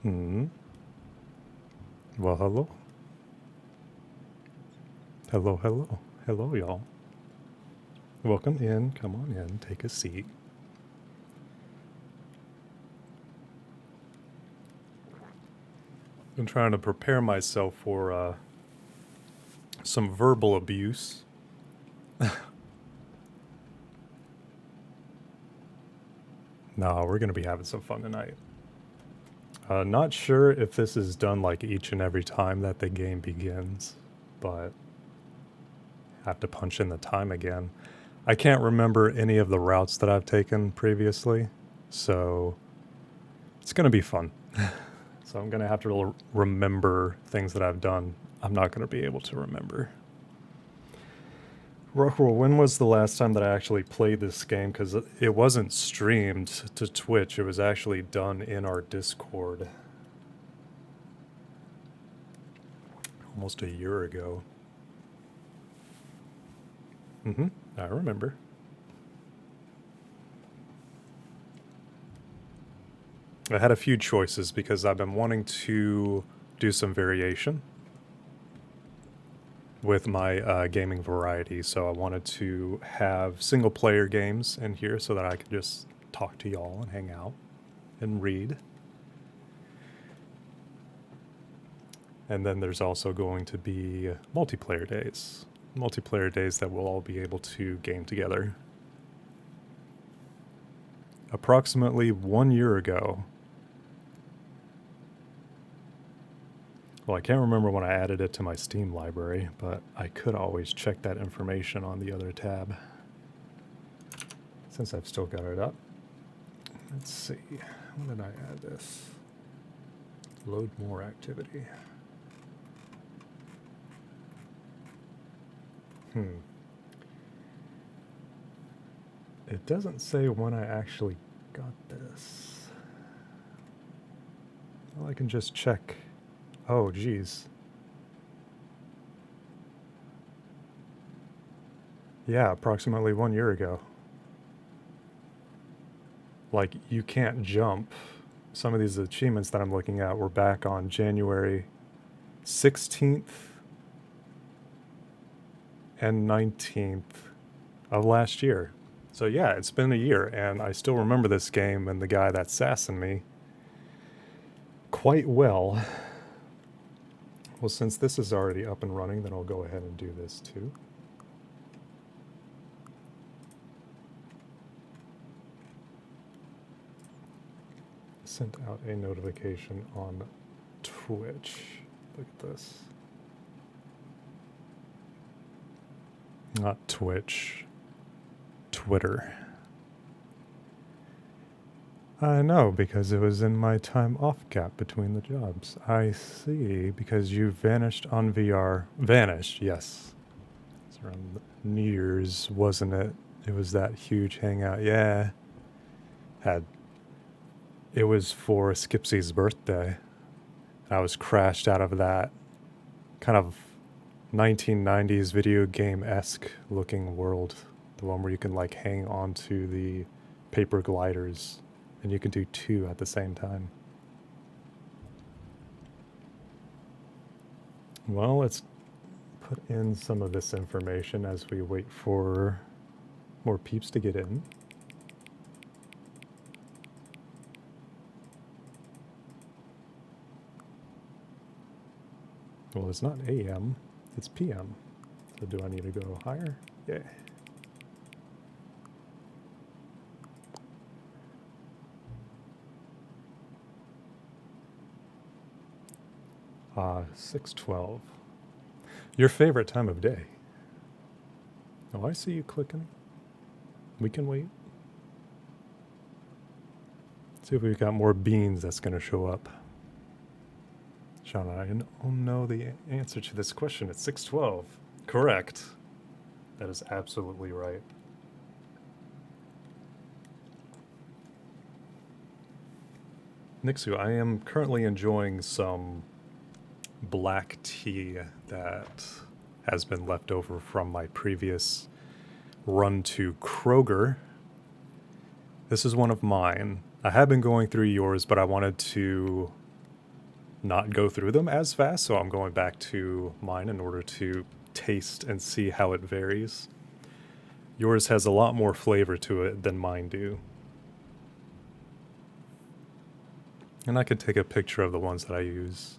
Well, hello. Hello, hello. Hello, y'all. Welcome in. Come on in. Take a seat. Been trying to prepare myself for some verbal abuse. No, we're going to be having some fun tonight. Not sure if this is done like each and every time that the game begins, but have to punch in the time again. I can't remember any of the routes that I've taken previously, so it's going to be fun. So I'm going to have to remember things that I've done. I'm not going to be able to remember. Rockwell, when was the last time that I actually played this game? Because it wasn't streamed to Twitch. It was actually done in our Discord. Almost a year ago. I remember. I had a few choices because I've been wanting to do some variation with my gaming variety. So I wanted to have single player games in here so that I could just talk to y'all and hang out and read. And then there's also going to be multiplayer days. Multiplayer days that we'll all be able to game together. Approximately 1 year ago. Well, I can't remember when I added it to my Steam library, but I could always check that information on the other tab. Since I've still got it up. Let's see. When did I add this? Load more activity. It doesn't say when I actually got this. Well, I can just check. Oh, geez. Yeah, approximately 1 year ago. Like, you can't jump. Some of these achievements that I'm looking at were back on January 16th and 19th of last year. So yeah, it's been a year, and I still remember this game and the guy that's sassing me quite well. Well, since this is already up and running, then I'll go ahead and do this too. Sent out a notification on Twitch. Look at this. Not Twitch. Twitter. I know, because it was in my time off gap between the jobs. I see, because you vanished on VR. Vanished, yes. It's around New Year's, wasn't it? It was that huge hangout. Yeah. It was for Skipsy's birthday. I was crashed out of that kind of 1990s video game-esque looking world. The one where you can like hang onto the paper gliders and you can do two at the same time. Well, let's put in some of this information as we wait for more peeps to get in. Well, it's not AM, it's PM. So do I need to go higher? Yeah. 6:12. Your favorite time of day? Oh, I see you clicking. We can wait. See if we've got more beans that's going to show up. Sean, I don't know the answer to this question. It's 6:12. Correct. That is absolutely right. Nixu, I am currently enjoying some black tea that has been left over from my previous run to Kroger. This is one of mine. I have been going through yours, but I wanted to not go through them as fast, so I'm going back to mine in order to taste and see how it varies. Yours has a lot more flavor to it than mine do. And I could take a picture of the ones that I use.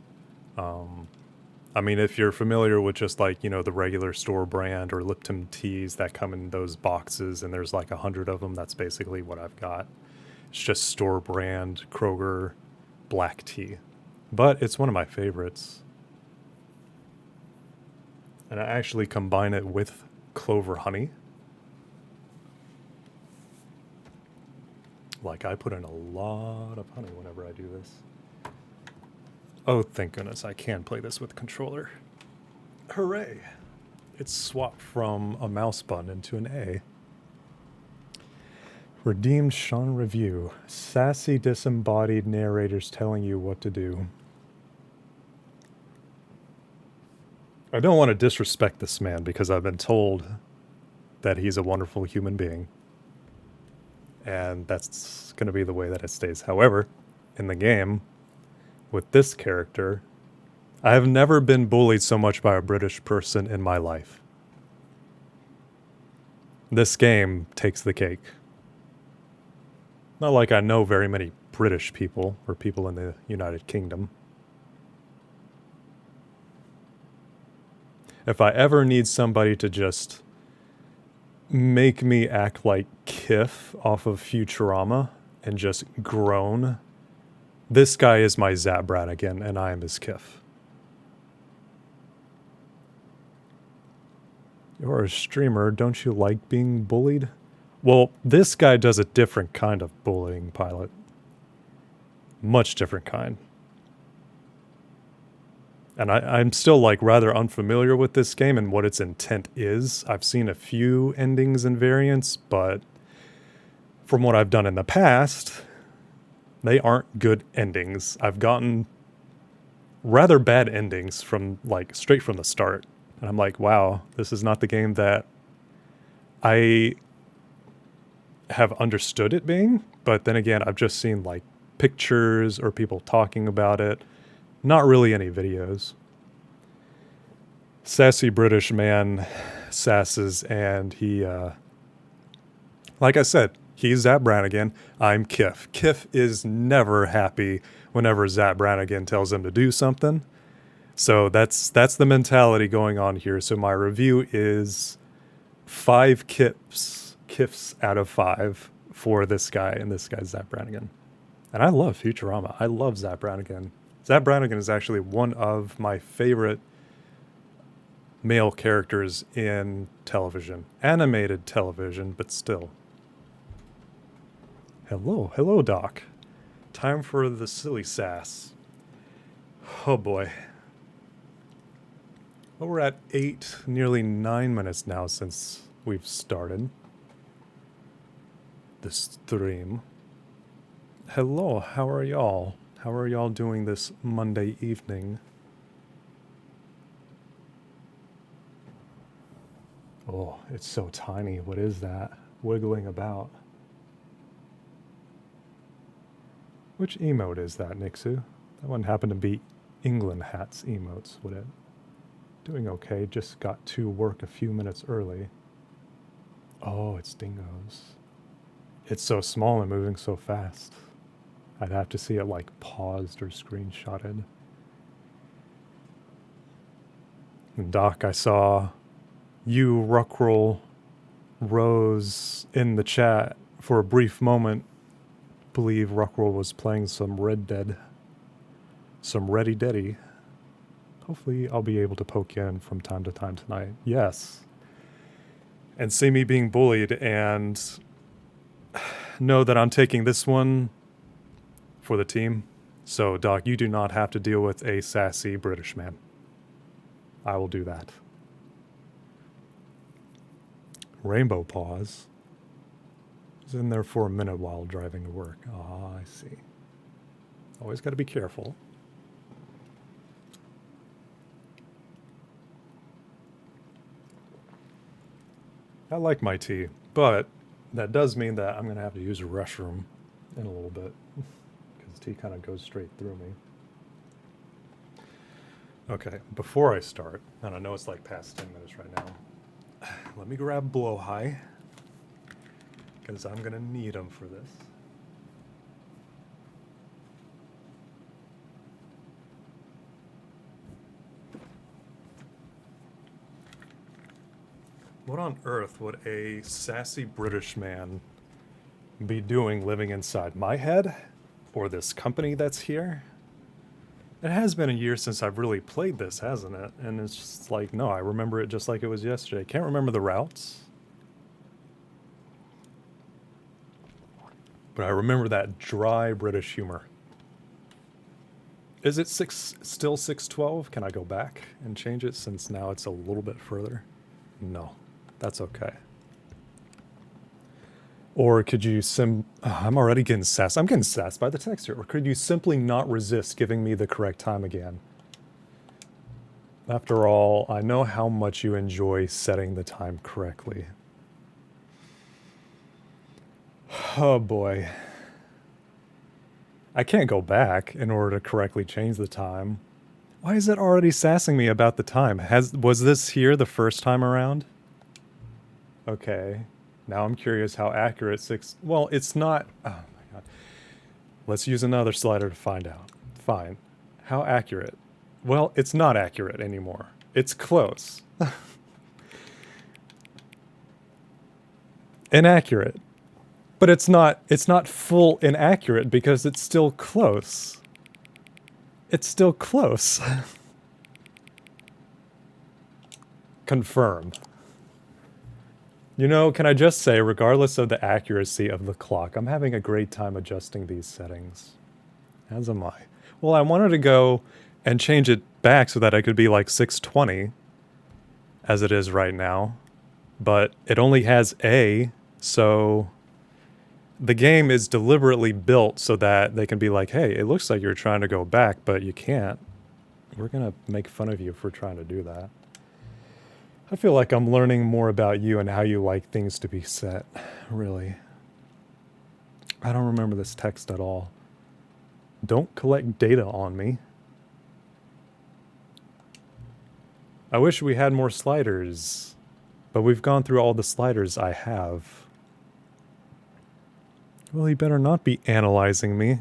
I mean, if you're familiar with just like, you know, the regular store brand or Lipton teas that come in those boxes and there's like 100 of them, that's basically what I've got. It's just store brand Kroger black tea. But it's one of my favorites. And I actually combine it with clover honey. Like, I put in a lot of honey whenever I do this. Oh, thank goodness, I can play this with controller. Hooray! It's swapped from a mouse button into an A. Redeemed Sean review. Sassy disembodied narrators telling you what to do. I don't want to disrespect this man because I've been told that he's a wonderful human being. And that's going to be the way that it stays. However, in the game, with this character, I have never been bullied so much by a British person in my life. This game takes the cake. Not like I know very many British people or people in the United Kingdom. If I ever need somebody to just make me act like Kif off of Futurama and just groan, this guy is my Zap Brannigan and I am his Kif. You're a streamer, don't you like being bullied? Well, this guy does a different kind of bullying, Pilot. Much different kind. And I'm still like rather unfamiliar with this game and what its intent is. I've seen a few endings and variants, but from what I've done in the past, they aren't good endings. I've gotten rather bad endings from like straight from the start. And I'm like, wow, this is not the game that I have understood it being. But then again, I've just seen like pictures or people talking about it. Not really any videos. Sassy British man sasses, and he, like I said, he's Zap Brannigan. I'm Kif. Kif is never happy whenever Zap Brannigan tells him to do something. So that's the mentality going on here. So my review is 5 Kifs out of 5 for this guy, and this guy's Zap Brannigan. And I love Futurama. I love Zap Brannigan. Zap Brannigan is actually one of my favorite male characters in television. Animated television, but still. Hello, Doc. Time for the silly sass. Oh boy. Well, we're at 8, nearly 9 minutes now since we've started this stream. Hello, how are y'all? How are y'all doing this Monday evening? Oh, it's so tiny. What is that? Wiggling about. Which emote is that, Nixu? That one happened to be England Hat's emotes, would it? Doing okay, just got to work a few minutes early. Oh, it's dingoes. It's so small and moving so fast. I'd have to see it like paused or screenshotted. And Doc, I saw you, Ruckroll, Rose in the chat for a brief moment. Believe Ruckroll was playing some Red Dead. Some Ready Deddy. Hopefully I'll be able to poke in from time to time tonight. Yes. And see me being bullied and know that I'm taking this one for the team. So, Doc, you do not have to deal with a sassy British man. I will do that. Rainbow Paws is in there for a minute while driving to work. Ah, I see. Always got to be careful. I like my tea, but that does mean that I'm going to have to use a restroom in a little bit because tea kind of goes straight through me. Okay, before I start, and I know it's like past 10 minutes right now, let me grab blow high, because I'm gonna need them for this. What on earth would a sassy British man be doing living inside my head? Or this company that's here? It has been a year since I've really played this, hasn't it? And it's just like, no, I remember it just like it was yesterday. Can't remember the routes. But I remember that dry British humor. Is it still 612? Can I go back and change it since now it's a little bit further? No, that's okay. Or could you I'm already getting sassed. I'm getting sassed by the text here. Or could you simply not resist giving me the correct time again? After all, I know how much you enjoy setting the time correctly. Oh boy. I can't go back in order to correctly change the time. Why is it already sassing me about the time? Was this here the first time around? Okay. Now I'm curious how accurate well, it's not. Oh my god. Let's use another slider to find out. Fine. How accurate? Well, it's not accurate anymore. It's close. Inaccurate. But it's not full inaccurate because it's still close. It's still close. Confirmed. You know, can I just say, regardless of the accuracy of the clock, I'm having a great time adjusting these settings. As am I. Well, I wanted to go and change it back so that I could be like 620, as it is right now. But it only has A, so the game is deliberately built so that they can be like, hey, it looks like you're trying to go back, but you can't. We're going to make fun of you for trying to do that. I feel like I'm learning more about you and how you like things to be set, really. I don't remember this text at all. Don't collect data on me. I wish we had more sliders, but we've gone through all the sliders I have. Well, you better not be analyzing me.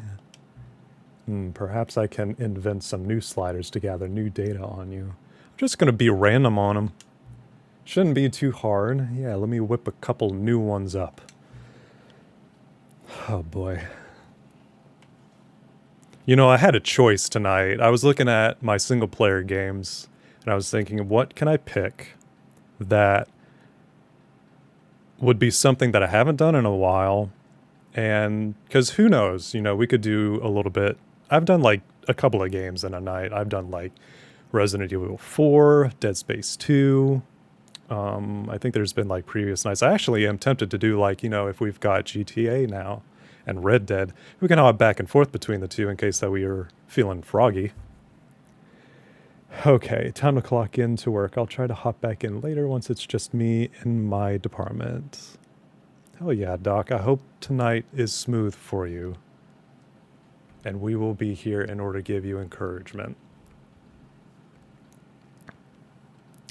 Perhaps I can invent some new sliders to gather new data on you. I'm just going to be random on them. Shouldn't be too hard. Yeah, let me whip a couple new ones up. Oh boy. You know, I had a choice tonight. I was looking at my single player games and I was thinking, what can I pick that would be something that I haven't done in a while? And because who knows, you know, we could do a little bit. I've done like a couple of games in a night. I've done like Resident Evil 4, Dead Space 2. I think there's been like previous nights. I actually am tempted to do like, you know, if we've got GTA now and Red Dead, we can hop back and forth between the two in case that we are feeling froggy. Okay, time to clock in to work. I'll try to hop back in later once it's just me in my department. Hell yeah, Doc. I hope tonight is smooth for you. And we will be here in order to give you encouragement.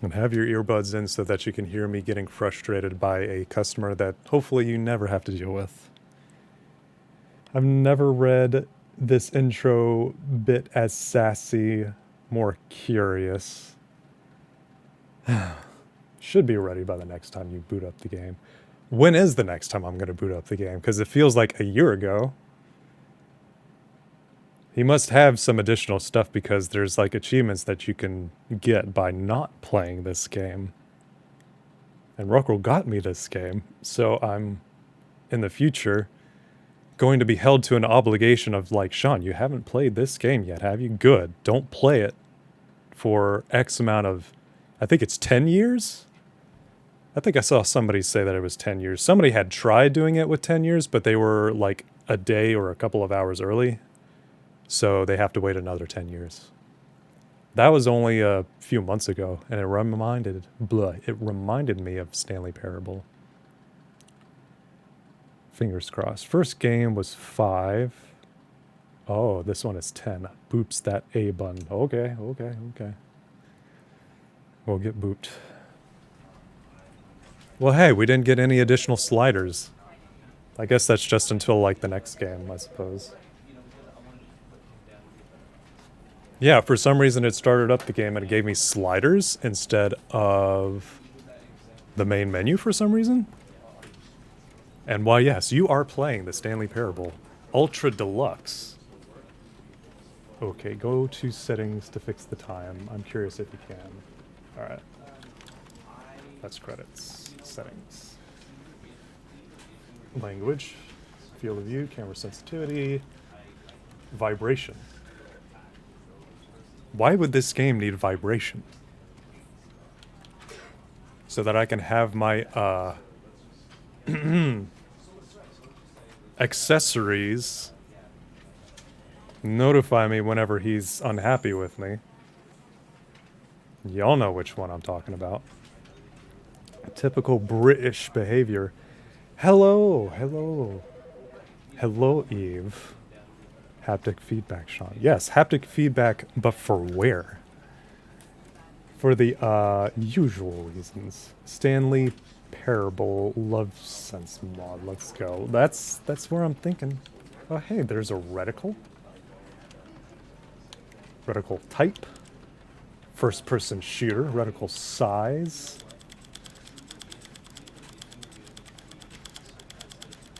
And have your earbuds in so that you can hear me getting frustrated by a customer that hopefully you never have to deal with. I've never read this intro bit as sassy, more curious. Should be ready by the next time you boot up the game. When is the next time I'm going to boot up the game? Because it feels like a year ago. He must have some additional stuff because there's like achievements that you can get by not playing this game. And Rockwell got me this game, so I'm, in the future, going to be held to an obligation of like, Sean, you haven't played this game yet, have you? Good. Don't play it for X amount of, I think it's 10 years? I think I saw somebody say that it was 10 years. Somebody had tried doing it with 10 years, but they were like a day or a couple of hours early. So they have to wait another 10 years. That was only a few months ago, and it reminded me of Stanley Parable. Fingers crossed. First game was 5. Oh, this one is 10. Boops that A button. Okay. We'll get booped. Well, hey, we didn't get any additional sliders. I guess that's just until, like, the next game, I suppose. Yeah, for some reason it started up the game and it gave me sliders instead of the main menu for some reason. And why, yes, you are playing the Stanley Parable Ultra Deluxe. Okay, go to settings to fix the time. I'm curious if you can. Alright. That's credits. Settings. Language. Field of view. Camera sensitivity. Vibration. Why would this game need vibration? So that I can have my, accessories notify me whenever he's unhappy with me. Y'all know which one I'm talking about. Typical British behavior. Hello, hello. Hello, Eve. Haptic feedback, Sean. Yes, haptic feedback, but for where? For the usual reasons. Stanley Parable Love Sense mod. Let's go. That's where I'm thinking. Oh, hey, there's a reticle. Reticle type. First person shooter. Reticle size.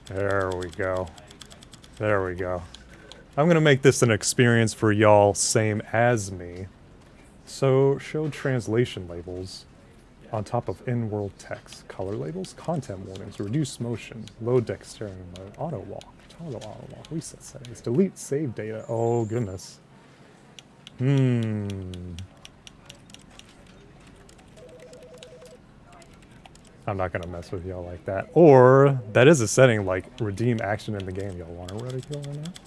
There we go. There we go. I'm going to make this an experience for y'all same as me. So, show translation labels on top of in-world text. Color labels, content warnings, reduce motion, low dexterity mode, auto walk, toggle auto walk, reset settings, delete save data. Oh, goodness. I'm not going to mess with y'all like that. Or, that is a setting like redeem action in the game. Y'all want to ridicule or not?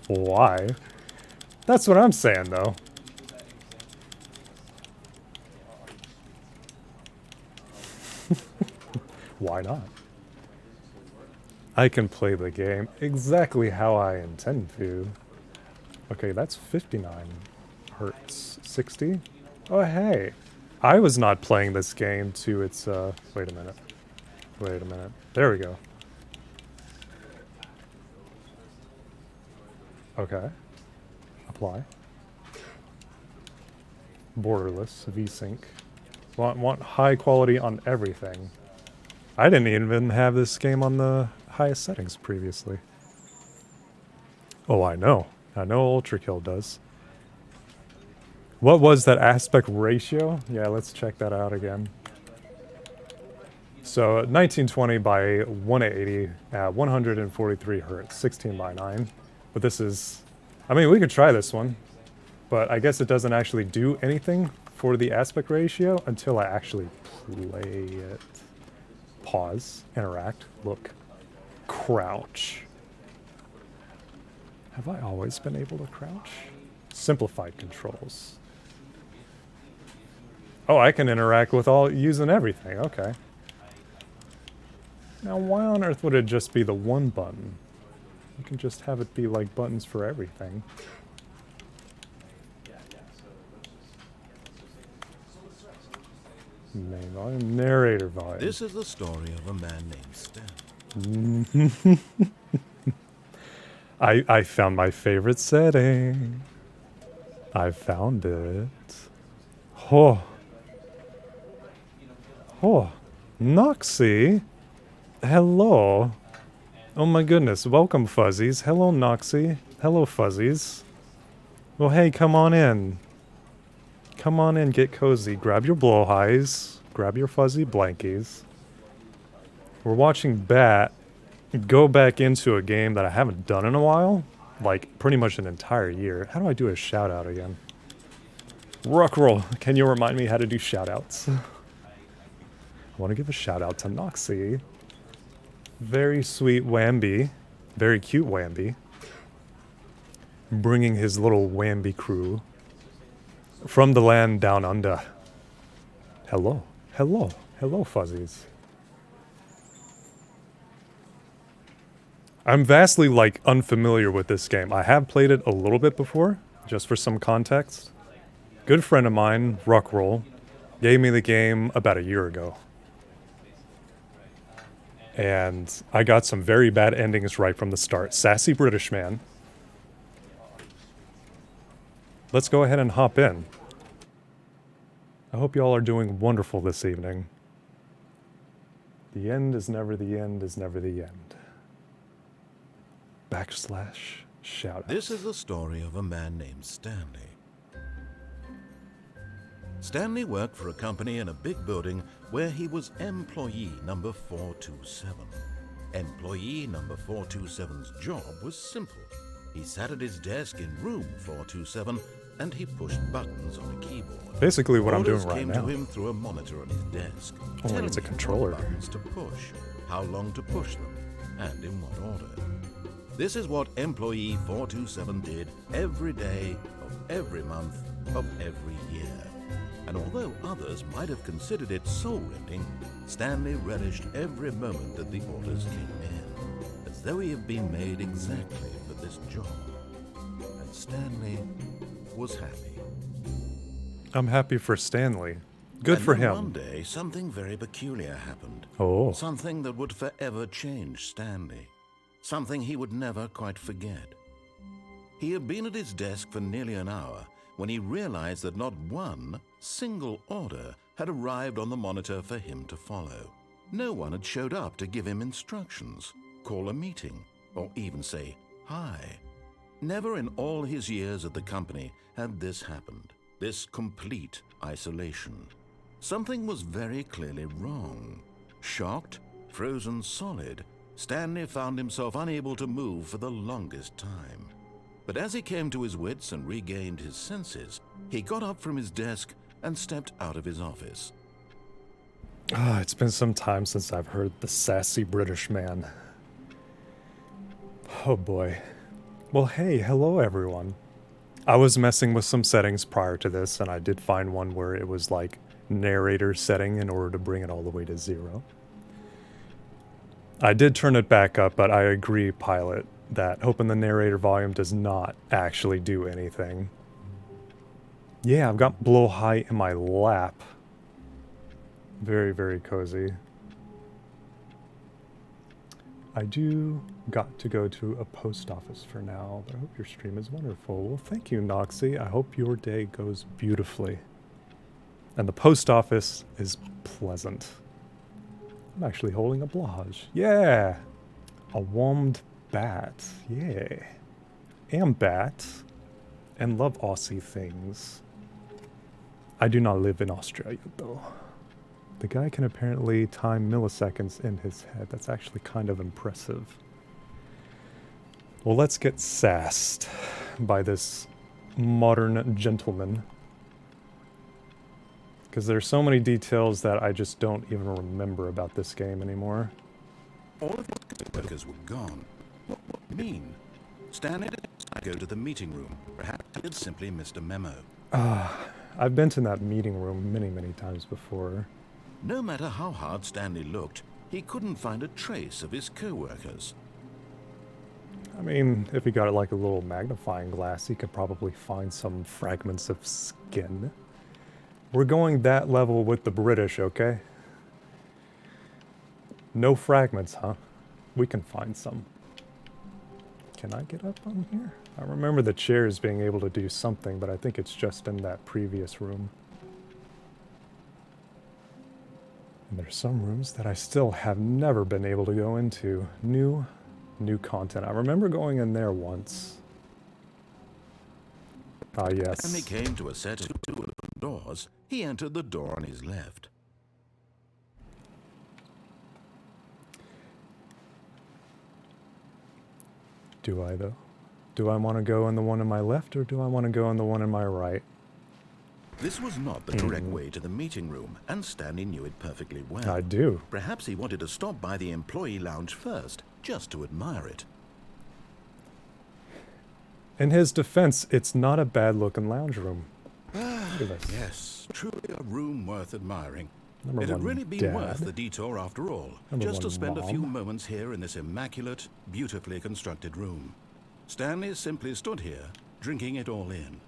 Why? That's what I'm saying, though. Why not? I can play the game exactly how I intend to. Okay, that's 59 hertz. 60? Oh, hey. I was not playing this game to its, wait a minute. Wait a minute. There we go. Okay. Apply. Borderless. VSync. Want high quality on everything. I didn't even have this game on the highest settings previously. Oh, I know. I know Ultra Kill does. What was that aspect ratio? Yeah, let's check that out again. So 1920 by 180 at 143 hertz, 16 by 9. But this is, I mean, we could try this one, but I guess it doesn't actually do anything for the aspect ratio until I actually play it. Pause, interact, look, crouch. Have I always been able to crouch? Simplified controls. Oh, I can interact with all, using everything, okay. Now why on earth would it just be the one button? You can just have it be like buttons for everything. Main volume, narrator volume. This is the story of a man named Stan. I found my favorite setting. I found it. Oh. Oh. Noxie. Hello. Oh my goodness. Welcome, Fuzzies. Hello, Noxie. Hello, Fuzzies. Well, hey, come on in. Come on in, get cozy. Grab your blowhighs. Grab your fuzzy blankies. We're watching Bat go back into a game that I haven't done in a while. Like, pretty much an entire year. How do I do a shout out again? Ruckroll, can you remind me how to do shout outs? I want to give a shout out to Noxie. Very sweet Wambi. Very cute Wambi. Bringing his little Wambi crew from the land down under. Hello. Hello. Hello, Fuzzies. I'm vastly, like, unfamiliar with this game. I have played it a little bit before, just for some context. Good friend of mine, Ruckroll, gave me the game about a year ago. And I got some very bad endings right from the start. Sassy British man. Let's go ahead and hop in. I hope y'all are doing wonderful this evening. The end is never the end is never the end. / shout. This is the story of a man named Stanley. Stanley worked for a company in a big building where he was employee number 427. Employee number 427's job was simple. He sat at his desk in room 427 and he pushed buttons on a keyboard. Basically what I'm doing right came now. to him through a monitor on his desk. Oh, telling it's a him controller. what buttons to push, how long to push them, and in what order. This is what employee 427 did every day of every month of every year. And although others might have considered it soul-rending, Stanley relished every moment that the orders came in, as though he had been made exactly for this job. And Stanley was happy. I'm happy for Stanley. Good And for then him. one day, something very peculiar happened. Oh. Something that would forever change Stanley. Something he would never quite forget. He had been at his desk for nearly an hour when he realized that not one single order had arrived on the monitor for him to follow. No one had showed up to give him instructions, call a meeting, or even say hi. Never in all his years at the company had this happened, this complete isolation. Something was very clearly wrong. Shocked, frozen solid, Stanley found himself unable to move for the longest time. But as he came to his wits and regained his senses, he got up from his desk and stepped out of his office. Ah, it's been some time since I've heard the sassy British man. Oh boy. Well, hey, hello everyone. I was messing with some settings prior to this, and I did find one where it was like narrator setting in order to bring it all the way to 0. I did turn it back up, but I agree, Pilot, that hoping the narrator volume does not actually do anything. Yeah, I've got Blow High in my lap. Very, very cozy. I do got to go to a post office for now, but I hope your stream is wonderful. Well, thank you, Noxie. I hope your day goes beautifully. And the post office is pleasant. I'm actually holding a blage. Yeah! A warmed bat. Yeah. Am bat. And love Aussie things. I do not live in Australia, though. The guy can apparently time milliseconds in his head. That's actually kind of impressive. Well, let's get sassed by this modern gentleman. Because there's so many details that I just don't even remember about this game anymore. All of his workers were gone. What would it mean? Stanley decided to go to the meeting room. Perhaps he had simply missed a memo. I've been to that meeting room many, many times before. No matter how hard Stanley looked, he couldn't find a trace of his co-workers. I mean, if he got like a little magnifying glass, he could probably find some fragments of skin. We're going that level with the British, okay? No fragments, huh? We can find some. Can I get up on here? I remember the chairs being able to do something, but I think it's just in that previous room. And there's some rooms that I still have never been able to go into. New content. I remember going in there once. Ah, yes. When he came to a set of 2 open doors, he entered the door on his left. Do I, though? Do I want to go in the one on my left, or do I want to go in the one on my right? This was not the correct way to the meeting room, and Stanley knew it perfectly well. I do. Perhaps he wanted to stop by the employee lounge first, just to admire it. In his defense, it's not a bad-looking lounge room. Look at this. Yes, truly a room worth admiring. Number It had one, really been Dad. worth the detour after all, Number just to one, spend a few Mom. moments here in this immaculate, beautifully constructed room. Stanley simply stood here, drinking it all in.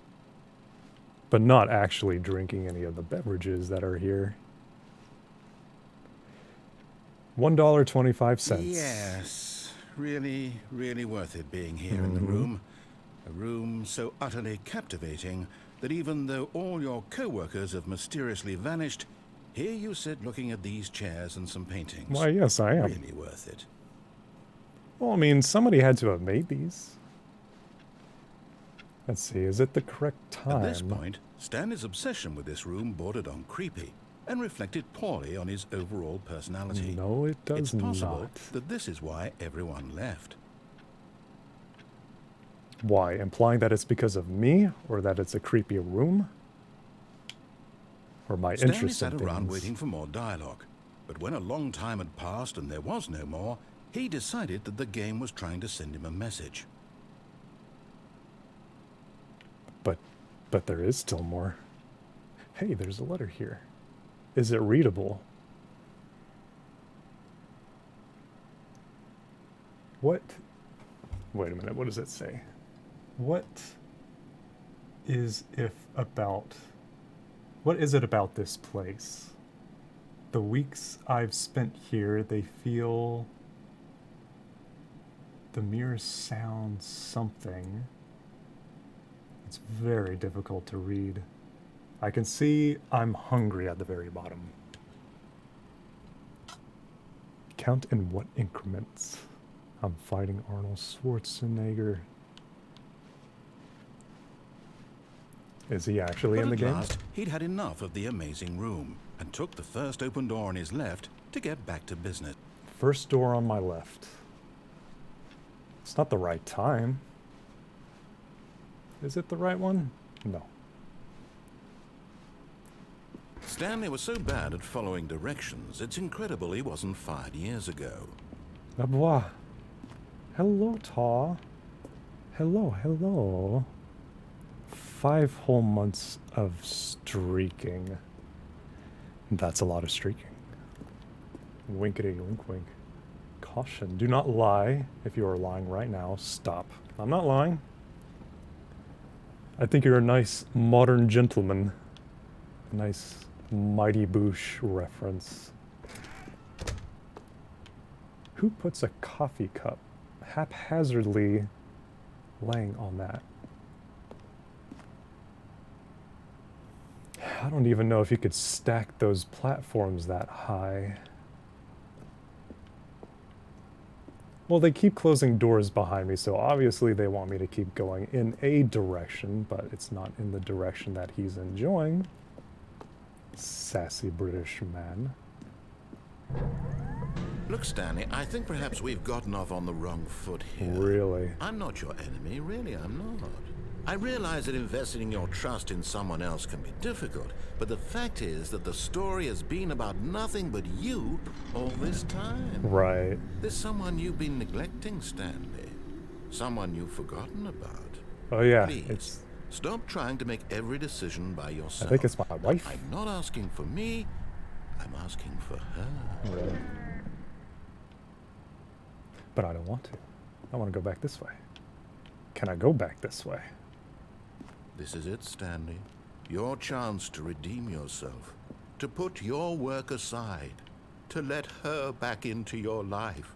but not actually drinking any of the beverages that are here. $1.25. Yes, really, really worth it being here in the room. A room so utterly captivating that even though all your co-workers have mysteriously vanished, here you sit looking at these chairs and some paintings. Why, yes, I am. Really worth it. Well, I mean, somebody had to have made these. Let's see, is it the correct time? At this point, Stanley's obsession with this room bordered on creepy and reflected poorly on his overall personality. No, it does It's possible not. that this is why everyone left. Why? Implying that it's because of me, or that it's a creepy room? Or my Stanley interest in sat around things? waiting for more dialogue, but when a long time had passed and there was no more, he decided that the game was trying to send him a message. But there is still more. Hey, there's a letter here. Is it readable? What? Wait a minute, what does it say? What is it about this place? The weeks I've spent here, they feel the mere sound something. It's very difficult to read. I can see I'm hungry at the very bottom. Count in what increments? I'm fighting Arnold Schwarzenegger. Is he actually in the game? At last, he'd had enough of the amazing room and took the first open door on his left to get back to business. First door on my left. It's not the right time. Is it the right one? No. Stanley was so bad at following directions, it's incredible he wasn't fired years ago. Au revoir. Hello, Taw. Hello, hello. 5 whole months of streaking. That's a lot of streaking. Winkety wink wink. Caution. Do not lie. If you are lying right now, stop. I'm not lying. I think you're a nice modern gentleman. Nice Mighty Boosh reference. Who puts a coffee cup haphazardly laying on that? I don't even know if you could stack those platforms that high. Well, they keep closing doors behind me, so obviously they want me to keep going in a direction, but it's not in the direction that he's enjoying. Sassy British man. Look, Stanley, I think perhaps we've gotten off on the wrong foot here. Really? I'm not your enemy, really, I'm not. I realize that investing your trust in someone else can be difficult, but the fact is that the story has been about nothing but you all this time. Right. There's someone you've been neglecting, Stanley. Someone you've forgotten about. Oh yeah, Please, it's... stop trying to make every decision by yourself. I think it's my wife. I'm not asking for me, I'm asking for her. Really? But I don't want to. I want to go back this way. Can I go back this way? This is it, Stanley. Your chance to redeem yourself. To put your work aside. To let her back into your life.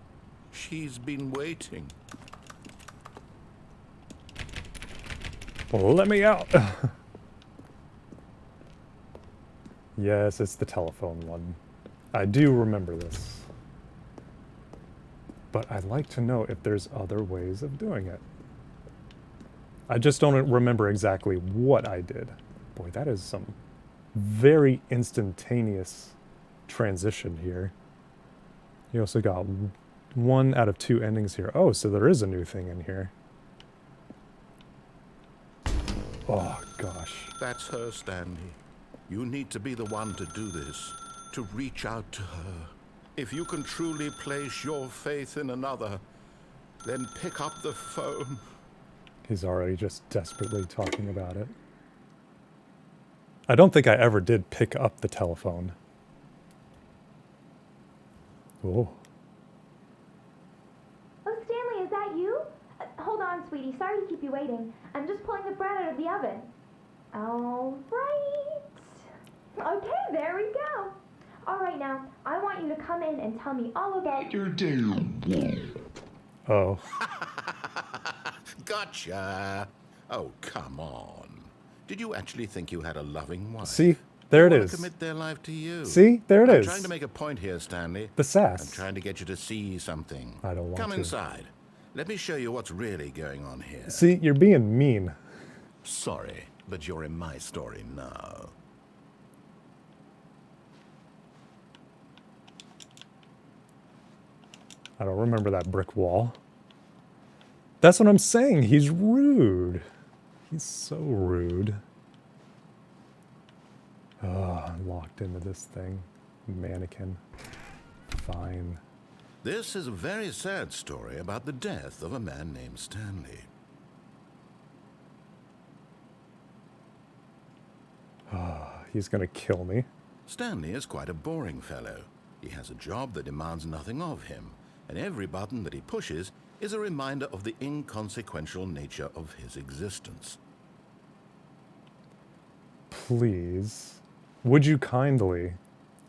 She's been waiting. Well, let me out! Yes, it's the telephone one. I do remember this. But I'd like to know if there's other ways of doing it. I just don't remember exactly what I did. Boy, that is some very instantaneous transition here. You also got 1 out of 2 endings here. Oh, so there is a new thing in here. Oh, gosh. That's her, Stanley. You need to be the one to do this. To reach out to her. If you can truly place your faith in another, then pick up the phone. He's already just desperately talking about it. I don't think I ever did pick up the telephone. Oh. Oh, Stanley, is that you? Hold on, sweetie. Sorry to keep you waiting. I'm just pulling the bread out of the oven. All right. Okay, there we go. All right, now, I want you to come in and tell me all about your day. Oh. Gotcha. Oh, come on. Did you actually think you had a loving wife? See? There it want is. to commit their life to you. See? There it I'm is. trying to make a point here, Stanley. The sass. I'm trying to get you to see something. I don't want Come to. inside. Let me show you what's really going on here. See, you're being mean. Sorry, but you're in my story now. I don't remember that brick wall. That's what I'm saying. He's rude. He's so rude. Oh, I'm locked into this thing. Mannequin. Fine. This is a very sad story about the death of a man named Stanley. He's gonna kill me. Stanley is quite a boring fellow. He has a job that demands nothing of him, and every button that he pushes is a reminder of the inconsequential nature of his existence. Please. Would you kindly?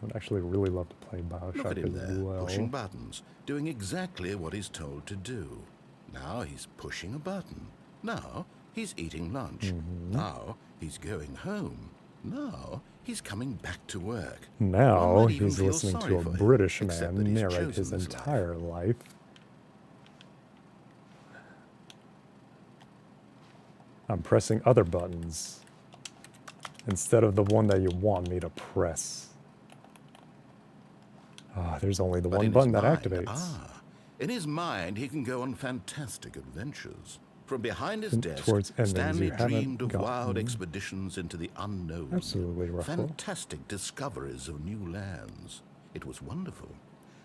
I would actually really love to play Look Bioshock at him as there, well. pushing buttons, doing exactly what he's told to do. Now he's pushing a button. Now he's eating lunch. Now he's going home. Now he's coming back to work. Now One might even he's feel listening sorry to a for him, British except that man he's narrate chosen his this life. entire life. I'm pressing other buttons instead of the one that you want me to press. Ah, there's only the But one in button his that mind, activates. In his mind, he can go on fantastic adventures. From behind his desk, Towards endings Stanley you haven't dreamed of wild gotten. expeditions into the unknown. Absolutely, Ruffalo. Fantastic discoveries of new lands. It was wonderful.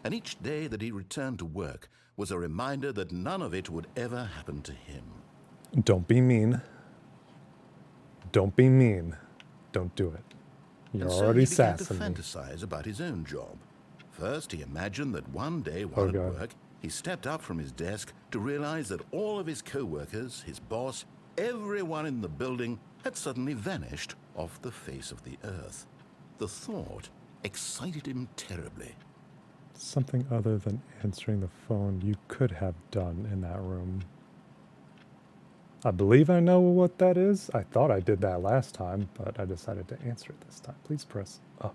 And each day that he returned to work was a reminder that none of it would ever happen to him. Don't be mean. Don't be mean. Don't do it. You're And so already he began to sassing me. fantasize about his own job. First, he imagined that one day while Oh, at God. work, he stepped up from his desk to realize that all of his co-workers, his boss, everyone in the building had suddenly vanished off the face of the earth. The thought excited him terribly. Something other than answering the phone you could have done in that room. I believe I know what that is. I thought I did that last time, but I decided to answer it this time. Please press up.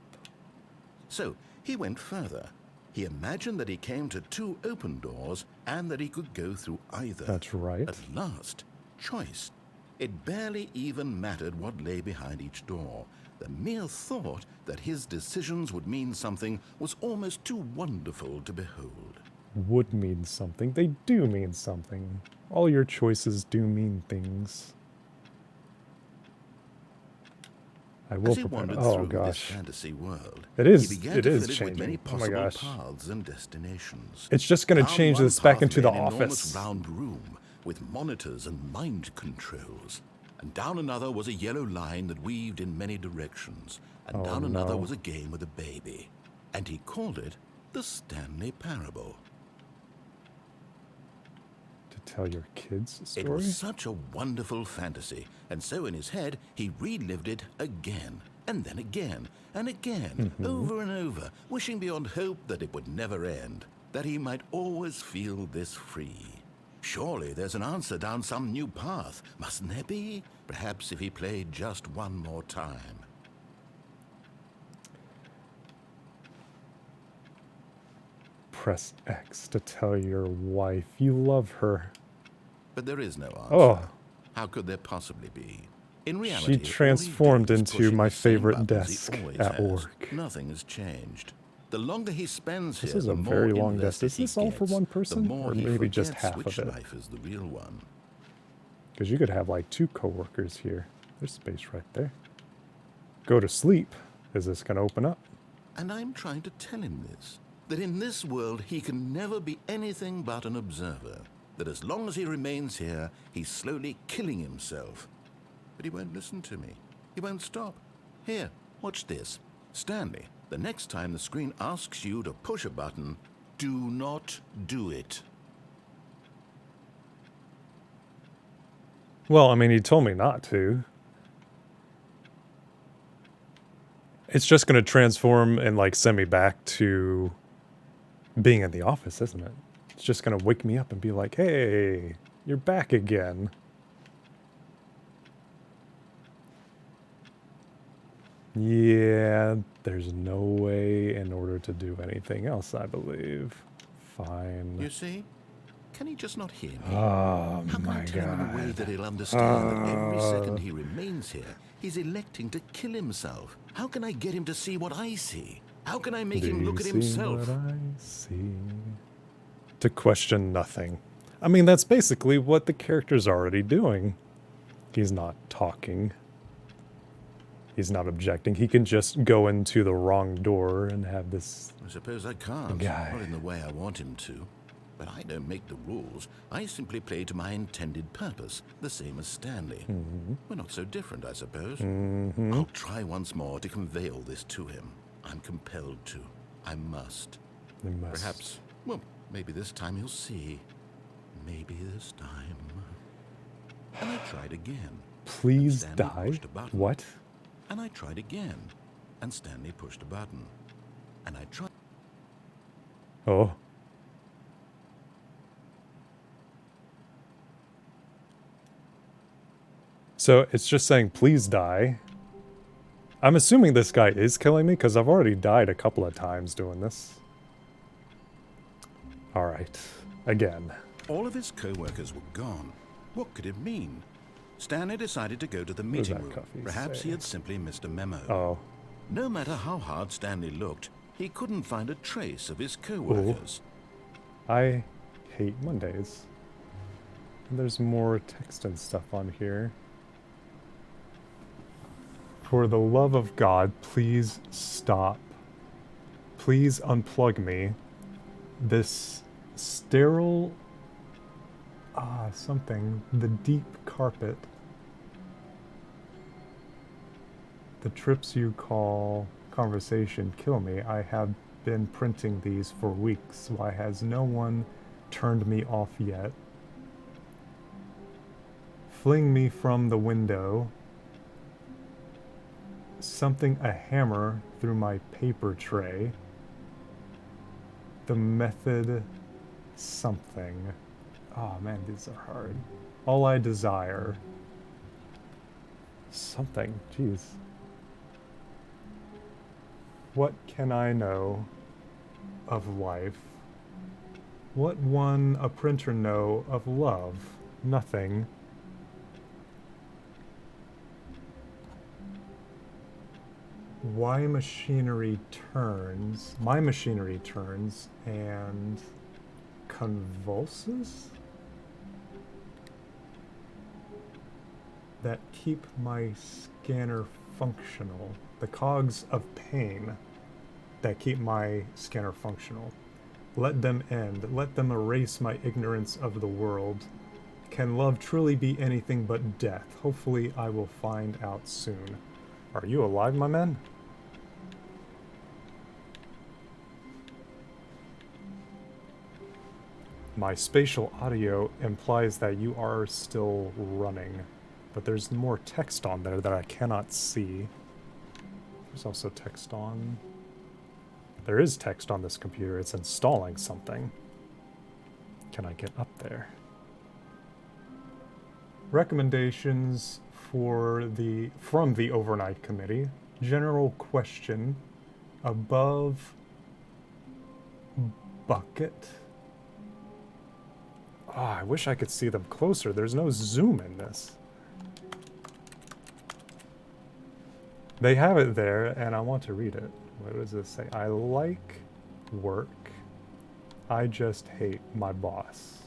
So he went further. He imagined that he came to two open doors and that he could go through either. That's right. At last, choice. It barely even mattered what lay behind each door. The mere thought that his decisions would mean something was almost too wonderful to behold. Would mean something. They do mean something. All your choices do mean things. I will As he prepare. wandered Oh through this gosh. fantasy world, It is. he began It to is fill it with many changing. Oh my possible gosh. paths and destinations. It's just going to Down change one this back path into lay the an enormous office. round room with monitors and mind controls. And down another was a yellow line that weaved in many directions. And Oh, down another no. was a game with a baby. And he called it the Stanley Parable. To tell your kids a It story? was such a wonderful fantasy, and so in his head he relived it again, and then again, and again, over and over, wishing beyond hope that it would never end, that he might always feel this free. Surely there's an answer down some new path, mustn't there be? Perhaps if he played just one more time. Press X to tell your wife you love her. But there is no answer. Oh. How could there possibly be? In reality, She all he transformed did was into pushing my the same favorite buttons he desk always at has. work. Nothing has changed. The longer he spends This here, is the a more very long invested desk. Is he this all for gets, one the person? more Or he maybe just forgets half which of it? life is the real one. Because you could have like two coworkers here. There's space right there. Go to sleep. Is this going to open up? And I'm trying to tell him this, that in this world he can never be anything but an observer, that as long as he remains here, he's slowly killing himself. But he won't listen to me. He won't stop. Here, watch this. Stanley, the next time the screen asks you to push a button, do not do it. Well, I mean, he told me not to. It's just going to transform and like send me back to being in the office, isn't it? It's just going to wake me up and be like, hey, you're back again. Yeah, there's no way in order to do anything else, I believe. Fine. You see? Can he just not hear me? Oh How can I my tell him in a way god. that he'll understand that every second he remains here, he's electing to kill himself? How can I get him to see what I see? How can I make Do him look you at see himself? what I see? To question nothing. I mean, that's basically what the character's already doing. He's not talking. He's not objecting. He can just go into the wrong door and have this I suppose I can't. guy. Not in the way I want him to. But I don't make the rules. I simply play to my intended purpose, the same as Stanley. We're not so different, I suppose. I'll try once more to convey all this to him. I'm compelled to. I must. You must. Perhaps, well, maybe this time he'll see. Maybe this time. And I tried again. Please Stanley die. pushed a button. What? And I tried again. And Stanley pushed a button. And I tried. Oh. So it's just saying, please die. I'm assuming this guy is killing me because I've already died a couple of times doing this. Alright. Again. All of his co-workers were gone. What could it mean? Stanley decided to go to the meeting that room. coffee Perhaps say? he had simply missed a memo. Oh. No matter how hard Stanley looked, he couldn't find a trace of his co-workers. I hate Mondays. And there's more text and stuff on here. For the love of God, please stop. Please unplug me. This sterile... something. The deep carpet. The trips you call conversation kill me. I have been printing these for weeks. Why has no one turned me off yet? Fling me from the window. Something a hammer through my paper tray. The method something. Oh man, these are hard. All I desire. Something. Jeez. What can I know of life? What one a printer know of love? Nothing. Why machinery turns, my machinery turns and convulses? That keep my scanner functional. The cogs of pain that keep my scanner functional. Let them end. Let them erase my ignorance of the world. Can love truly be anything but death? Hopefully I will find out soon. Are you alive, my man? My spatial audio implies that you are still running, but there's more text on there that I cannot see. There's also text on... There is text on this computer. It's installing something. Can I get up there? Recommendations from the overnight committee. General question. Above bucket. Oh, I wish I could see them closer. There's no zoom in this. They have it there, and I want to read it. What does this say? I like work. I just hate my boss.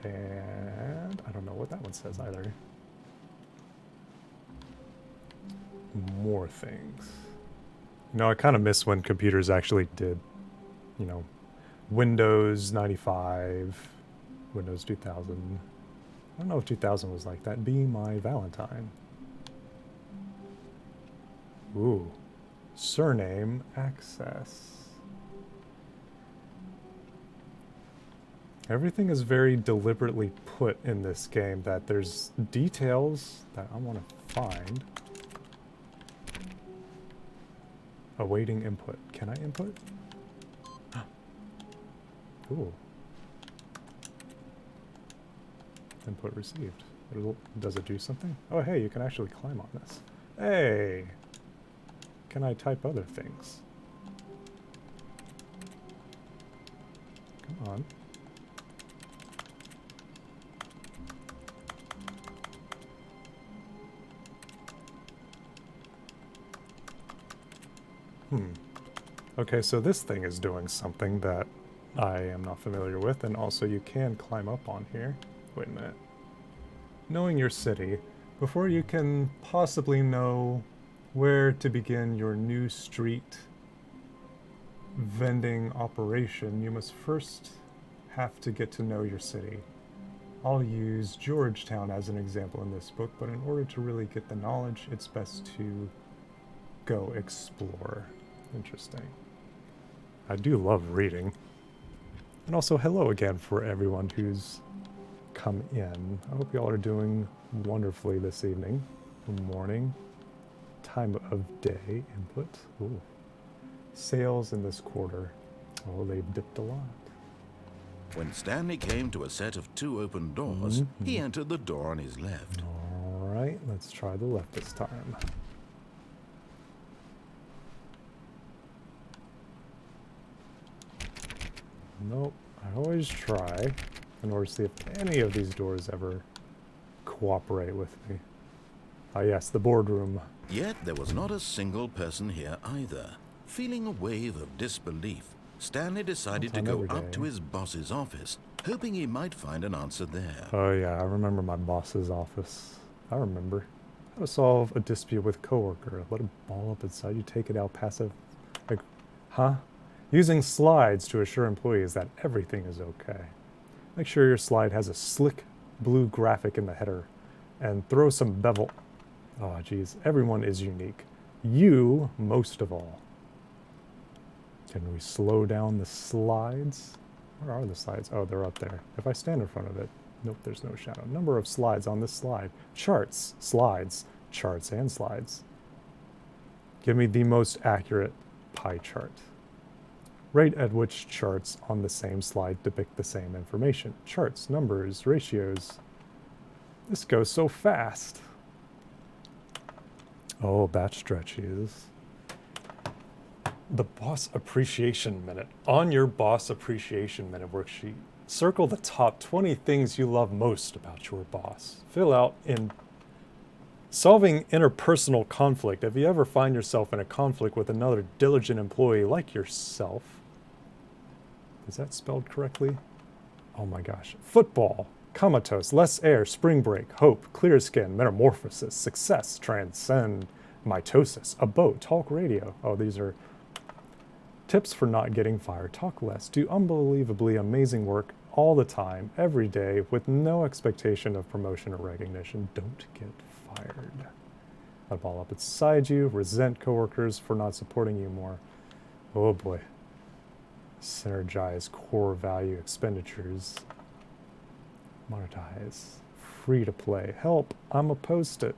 And I don't know what that one says either. More things. You know, I kind of miss when computers actually did, you know, Windows 95, Windows 2000. I don't know if 2000 was like that. Be my Valentine. Ooh. Surname access. Everything is very deliberately put in this game that there's details that I want to find. Awaiting input. Can I input? Cool. Input received. Does it do something? Oh, hey, you can actually climb on this. Hey! Can I type other things? Come on. Okay, so this thing is doing something that I am not familiar with, and also you can climb up on here. Wait a minute. Knowing your city, before you can possibly know where to begin your new street vending operation, you must first have to get to know your city. I'll use Georgetown as an example in this book, but in order to really get the knowledge, it's best to go explore. Interesting. I do love reading. And also, hello again for everyone who's come in. I hope y'all are doing wonderfully this evening, morning, time of day, input. Ooh. Sales in this quarter. Oh, they've dipped a lot. When Stanley came to a set of 2 open doors, he entered the door on his left. All right, let's try the left this time. Nope, I always try in order to see if any of these doors ever cooperate with me. Ah yes, the boardroom. Yet there was not a single person here either. Feeling a wave of disbelief, Stanley decided to go up to his boss's office, hoping he might find an answer there. Oh yeah, I remember my boss's office. I remember. How to solve a dispute with coworker. Let a ball up inside you, take it out passive. Like, huh? Using slides to assure employees that everything is okay. Make sure your slide has a slick blue graphic in the header and throw some bevel. Oh geez, everyone is unique. You most of all. Can we slow down the slides? Where are the slides? Oh, they're up there. If I stand in front of it, nope, there's no shadow. Number of slides on this slide. Charts, slides, charts and slides. Give me the most accurate pie chart. Rate at which charts on the same slide depict the same information. Charts, numbers, ratios. This goes so fast. Oh, batch stretches. The Boss Appreciation Minute. On your Boss Appreciation Minute worksheet, circle the top 20 things you love most about your boss. Fill out in solving interpersonal conflict. If you ever find yourself in a conflict with another diligent employee like yourself, is that spelled correctly? Oh my gosh. Football, comatose, less air, spring break, hope, clear skin, metamorphosis, success, transcend, mitosis, a boat, talk radio. Oh, these are tips for not getting fired. Talk less. Do unbelievably amazing work all the time, every day, with no expectation of promotion or recognition. Don't get fired. Let a ball up inside you. Resent coworkers for not supporting you more. Oh boy. Synergize core value expenditures. Monetize. Free to play. Help. I'm a post-it.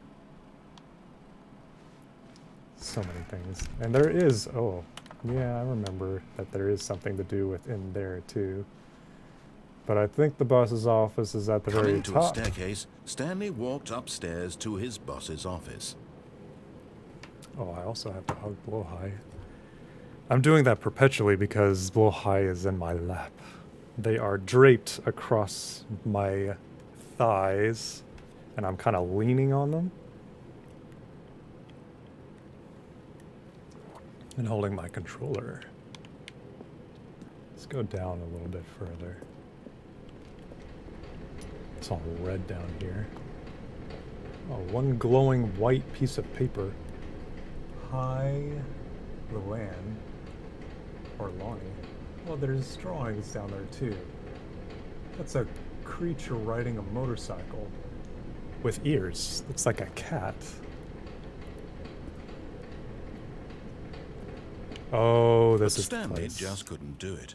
So many things. And there is, oh, yeah, I remember that there is something to do with in there too. But I think the boss's office is at the very top. Coming to a staircase, Stanley walked upstairs to his boss's office. Oh, I also have to hug Blowhigh. I'm doing that perpetually because Blowhigh is in my lap. They are draped across my thighs, and I'm kind of leaning on them. And holding my controller. Let's go down a little bit further. It's all red down here. Oh, one glowing white piece of paper. Hi, Luann. Or Lonnie. Well, there's drawings down there too. That's a creature riding a motorcycle. With ears. Looks like a cat. Oh, this is Stanley just couldn't do it.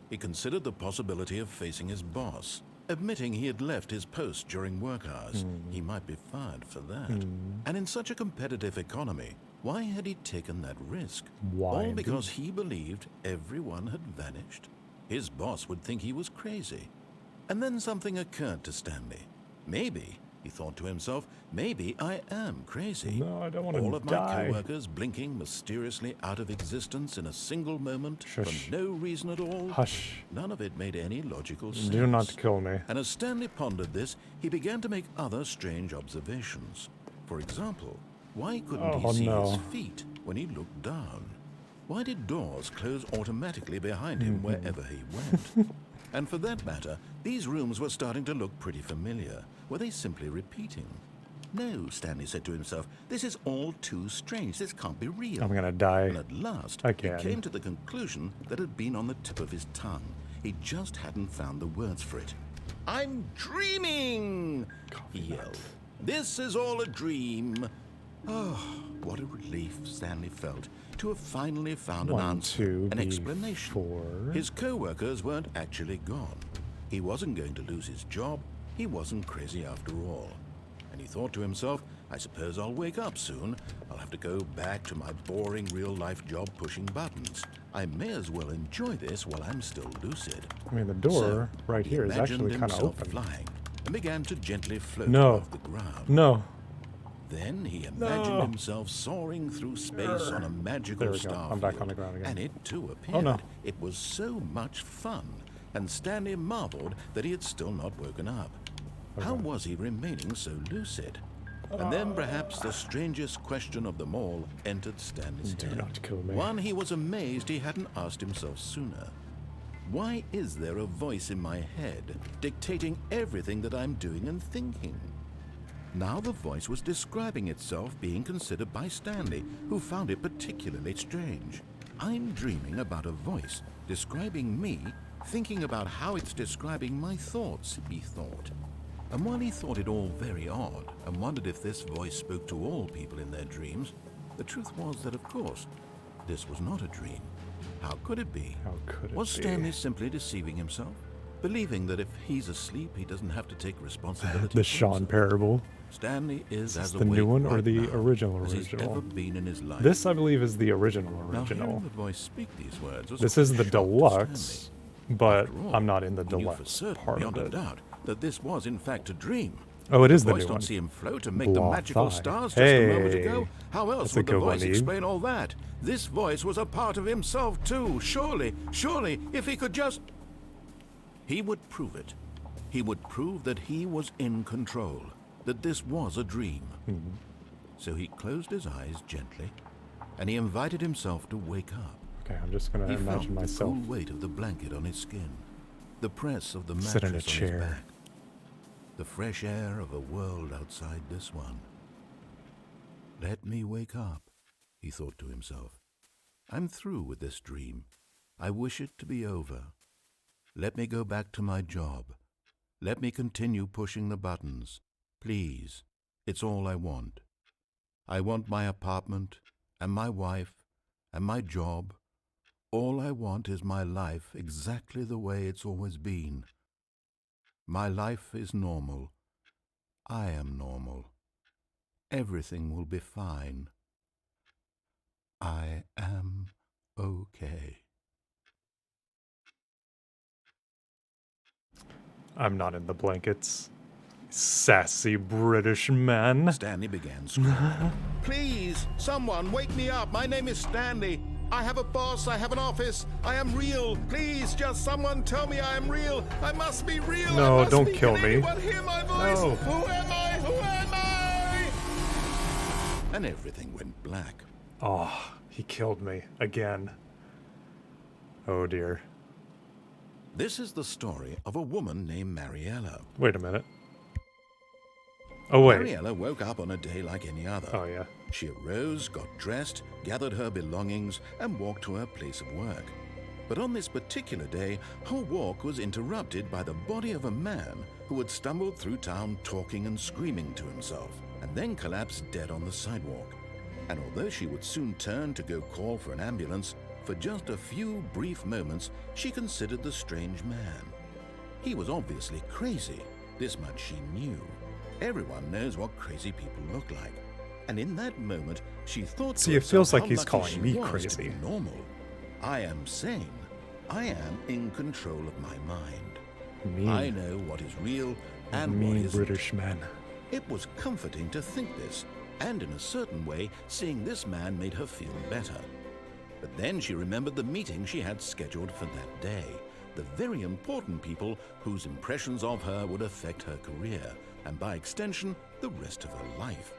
He considered the possibility of facing his boss, admitting he had left his post during work hours. He might be fired for that. And in such a competitive economy, Why had he taken that risk? Why All indeed? because he believed everyone had vanished. His boss would think he was crazy. And then something occurred to Stanley. Maybe, he thought to himself, maybe I am crazy. No, I don't want All to of my die. co-workers blinking mysteriously out of existence in a single moment Shush. for no reason at all. Hush. None of it made any logical sense. Do not kill me. And as Stanley pondered this, he began to make other strange observations. For example, why couldn't he see his feet when he looked down? Why did doors close automatically behind him wherever he went? And for that matter, these rooms were starting to look pretty familiar. Were they simply repeating? No, Stanley said to himself, this is all too strange. This can't be real. I'm gonna die. And at last, Again. he came to the conclusion that had been on the tip of his tongue. He just hadn't found the words for it. I'm dreaming, he yelled. This is all a dream. Oh, what a relief Stanley felt to have finally found an answer, an explanation. His co-workers weren't actually gone. He wasn't going to lose his job. He wasn't crazy after all. And he thought to himself, I suppose I'll wake up soon. I'll have to go back to my boring real-life job pushing buttons. I may as well enjoy this while I'm still lucid. I mean, the door right here is actually kind of open. Flying and began to gently float No. off the ground. No. Then he imagined himself soaring through space on a magical starfield. I'm back on the ground again. And it too appeared. Oh, no. It was so much fun, and Stanley marveled that he had still not woken up. How was he remaining so lucid? And then perhaps the strangest question of them all entered Stanley's Do head. not kill me. One he was amazed he hadn't asked himself sooner. Why is there a voice in my head dictating everything that I'm doing and thinking? Now the voice was describing itself being considered by Stanley, who found it particularly strange. I'm dreaming about a voice describing me, thinking about how it's describing my thoughts, he thought. And while he thought it all very odd and wondered if this voice spoke to all people in their dreams, the truth was that, of course, this was not a dream. How could it be? How could it Was be? Stanley simply deceiving himself? Believing that if he's asleep, he doesn't have to take responsibility The for Sean himself? parable. Stanley is Is as this the awake new one or right the now original as he's original? ever been in his life. This, I believe, is the original Now, hearing original. the voice speak these words was This a is the shock to deluxe, Stanley. but After all, I'm not in the he knew for deluxe certain, part beyond of a it. doubt, that this was in fact a dream. Oh, it is The the voice new don't one. see him float and make the Blah, magical thigh. stars just a moment Hey, ago. How else that's a would the good one, voice Eve. explain all that? This voice was a part of himself too. Surely, if he could just... He would prove it. He would prove that he was in control, that this was a dream. So he closed his eyes gently, and he invited himself to wake up. Okay, I'm just gonna He felt imagine the myself. cool weight of the blanket on his skin, the press of the Sit in a mattress on chair. his back, the fresh air of a world outside this one. Let me wake up, he thought to himself. I'm through with this dream. I wish it to be over. Let me go back to my job. Let me continue pushing the buttons. Please, it's all I want. I want my apartment, and my wife, and my job. All I want is my life exactly the way it's always been. My life is normal. I am normal. Everything will be fine. I am okay. I'm not in the blankets. Sassy British man. Stanley began screaming. Please, someone, wake me up. My name is Stanley. I have a boss. I have an office. I am real. Please, just someone tell me I am real. I must be real. No, I must don't be. kill Can me. anyone hear my voice? No. Who am I? Who am I? And everything went black. Oh, he killed me again. Oh dear. This is the story of a woman named Mariella. Wait a minute. Oh wait. Mariella woke up on a day like any other. Oh yeah. She arose, got dressed, gathered her belongings, and walked to her place of work. But on this particular day, her walk was interrupted by the body of a man who had stumbled through town talking and screaming to himself, and then collapsed dead on the sidewalk. And although she would soon turn to go call for an ambulance, for just a few brief moments she considered the strange man. He was obviously crazy. This much she knew. Everyone knows what crazy people look like. And in that moment, she thought See, to it feels herself like how he's lucky calling she me was to crazy. be normal. I am sane. I am in control of my mind. I Mean, know what is real and what mean isn't. British man. It was comforting to think this, and in a certain way, seeing this man made her feel better. But then she remembered the meeting she had scheduled for that day, the very important people whose impressions of her would affect her career, and by extension, the rest of her life.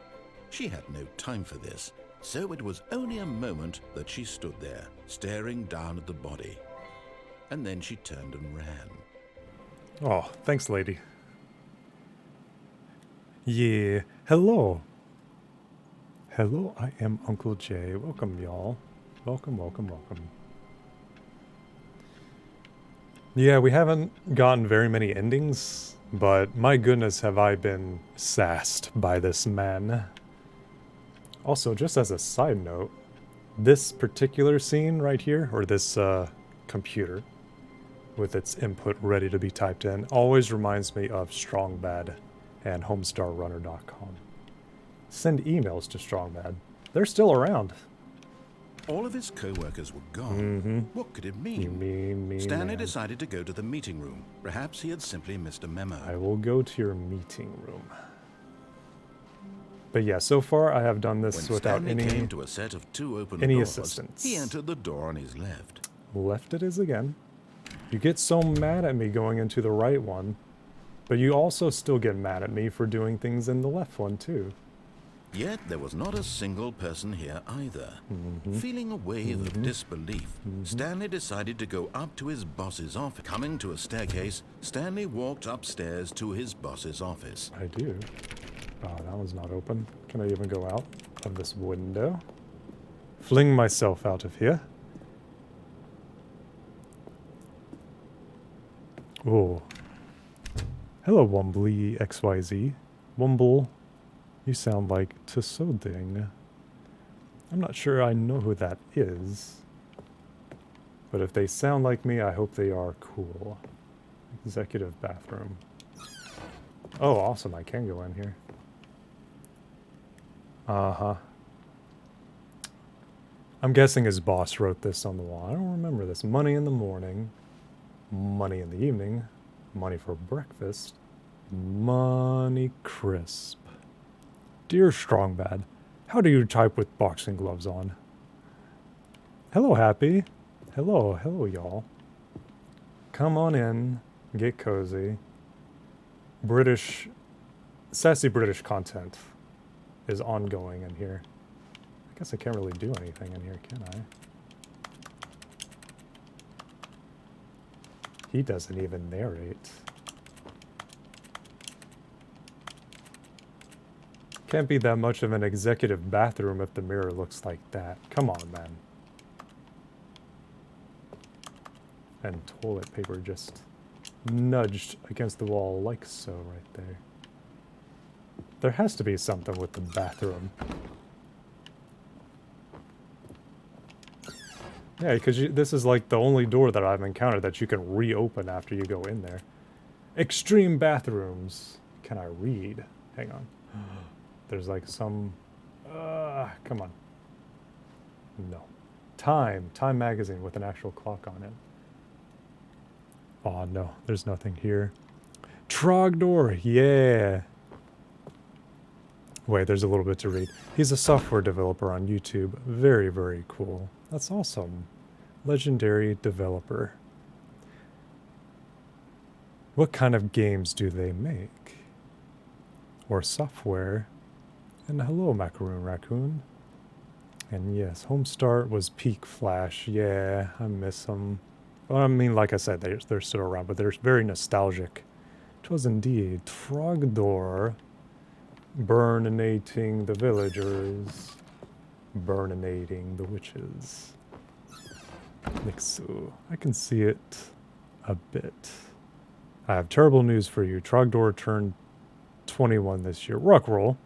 She had no time for this, so it was only a moment that she stood there, staring down at the body. And then she turned and ran. Oh, thanks, lady. Yeah, hello. Hello, I am Uncle Jay. Welcome, y'all. Welcome, welcome, welcome. Yeah, we haven't gotten very many endings, but my goodness have I been sassed by this man. Also, just as a side note, this particular scene right here, or this computer with its input ready to be typed in, always reminds me of StrongBad and HomestarRunner.com. Send emails to StrongBad. They're still around. All of his co-workers were gone. Mm-hmm. What could it You mean? mean Stanley man. decided to go to the meeting room. Perhaps he had simply missed a memo. I will go to your meeting room. But yeah, so far I have done this When without Stanley any came to a set of 2 open any doors, assistance. he entered the door on his left. Left it is again. You get so mad at me going into the right one, but you also still get mad at me for doing things in the left one too. Yet there was not a single person here either. Feeling a wave of disbelief, Stanley decided to go up to his boss's office. Coming to a staircase, Stanley walked upstairs to his boss's office. I do. Oh, that one's not open. Can I even go out of this window? Fling myself out of here. Oh. Hello, Wumbly XYZ. Wumble, you sound like Tsoding. I'm not sure I know who that is. But if they sound like me, I hope they are cool. Executive bathroom. Oh, awesome. I can go in here. Uh-huh. I'm guessing his boss wrote this on the wall. I don't remember this. Money in the morning. Money in the evening. Money for breakfast. Money crisp. Dear Strongbad, how do you type with boxing gloves on? Hello, Happy. Hello, y'all. Come on in. Get cozy. Sassy British content is ongoing in here. I guess I can't really do anything in here, can I? He doesn't even narrate. Can't be that much of an executive bathroom if the mirror looks like that. Come on, man. And toilet paper just nudged against the wall like so right there. There has to be something with the bathroom. Yeah, because this is like the only door that I've encountered that you can reopen after you go in there. Extreme bathrooms. Can I read? Hang on. There's like some... come on. No. Time magazine with an actual clock on it. Oh no, there's nothing here. Trogdor, yeah. Wait, there's a little bit to read. He's a software developer on YouTube. Very, very cool. That's awesome. Legendary developer. What kind of games do they make? Or software? And hello, Macaroon Raccoon. And yes, Homestar was peak Flash. Yeah, I miss them. Well, I mean, like I said, they're still around, but they're very nostalgic. 'Twas indeed Trogdor. Burninating the villagers. Burninating the witches. Nixu. I can see it a bit. I have terrible news for you. Trogdor turned 21 this year. Rockroll.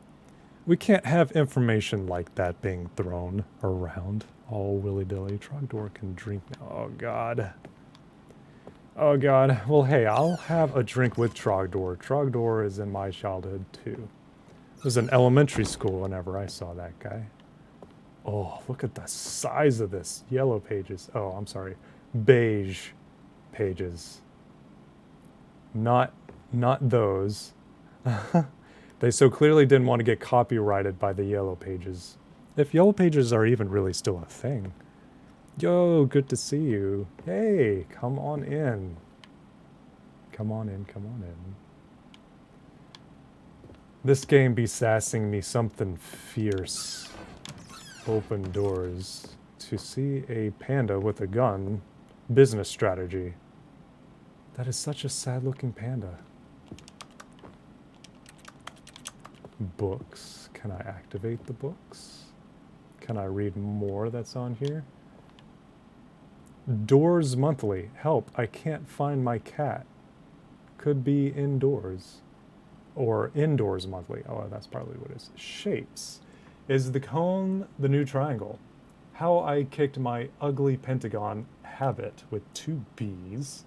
We can't have information like that being thrown around all willy-dilly. Trogdor can drink now. Oh, God. Oh, God. Well, hey, I'll have a drink with Trogdor. Trogdor is in my childhood, too. It was in elementary school whenever I saw that guy. Oh, look at the size of this. Yellow pages. Oh, I'm sorry. Beige pages. Not those. They so clearly didn't want to get copyrighted by the yellow pages. If yellow pages are even really still a thing. Yo, good to see you. Hey, come on in. Come on in, come on in. This game be sassing me something fierce. Open doors. To see a panda with a gun. Business strategy. That is such a sad looking panda. Books. Can I activate the books? Can I read more that's on here? Doors monthly. Help, I can't find my cat. Could be indoors. Or indoors monthly. Oh, that's probably what it is. Shapes. Is the cone the new triangle? How I kicked my ugly pentagon habit with 2 B's.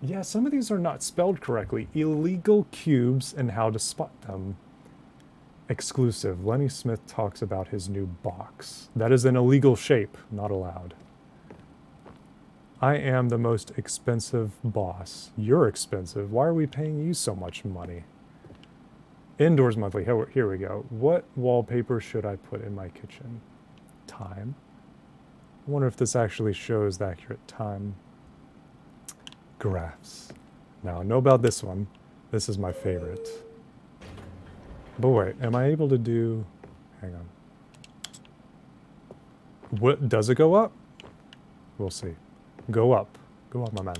Yeah, some of these are not spelled correctly. Illegal cubes and how to spot them. Exclusive. Lenny Smith talks about his new box. That is an illegal shape. Not allowed. I am the most expensive boss. You're expensive. Why are we paying you so much money? Indoors monthly. Here we go. What wallpaper should I put in my kitchen? Time. I wonder if this actually shows the accurate time. Graphs. Now, I know about this one. This is my favorite. But wait, am I able to do... Hang on. What, does it go up? We'll see. Go up. Go up, my man.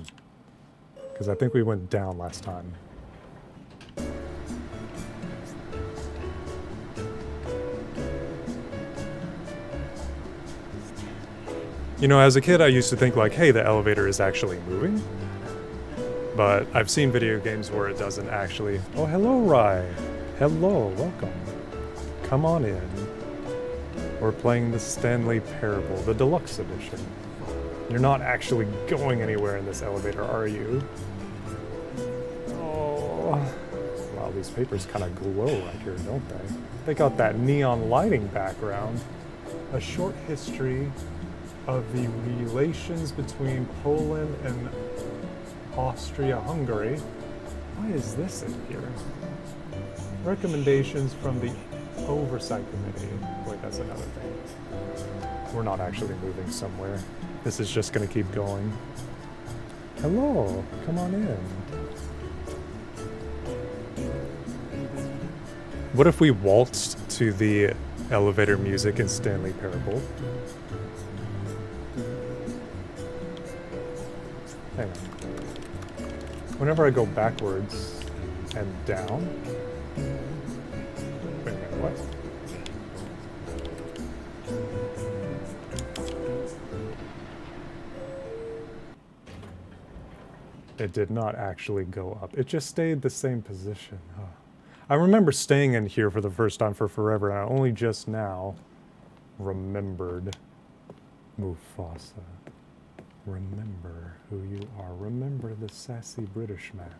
Because I think we went down last time. You know, as a kid, I used to think like, hey, the elevator is actually moving. But I've seen video games where it doesn't actually... Oh, hello, Rye. Hello, welcome. Come on in. We're playing the Stanley Parable, the deluxe edition. You're not actually going anywhere in this elevator, are you? Oh. Wow, these papers kind of glow right here, don't they? They got that neon lighting background. A short history of the relations between Poland and Austria-Hungary. Why is this in here? Recommendations from the Oversight Committee. Wait, that's another thing. We're not actually moving somewhere. This is just gonna keep going. Hello, come on in. What if we waltzed to the elevator music in Stanley Parable? Hang on. Whenever I go backwards and down... Wait a minute, what? It did not actually go up. It just stayed the same position. Oh. I remember staying in here for the first time for forever, and I only just now remembered Mufasa. Remember who you are. Remember the sassy British man.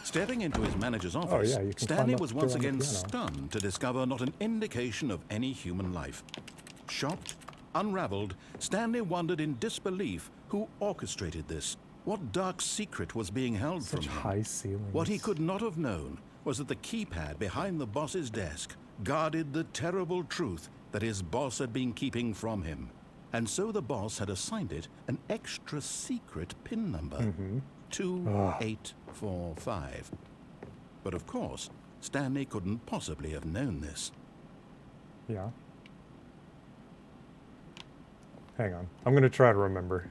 Stepping into his manager's office, Stanley was once again stunned to discover not an indication of any human life. Shocked, unraveled, Stanley wondered in disbelief who orchestrated this. What dark secret was being held from him? High ceilings. What he could not have known was that the keypad behind the boss's desk guarded the terrible truth that his boss had been keeping from him. And so the boss had assigned it an extra secret PIN number. 2845. But of course, Stanley couldn't possibly have known this. Yeah. Hang on. I'm gonna try to remember.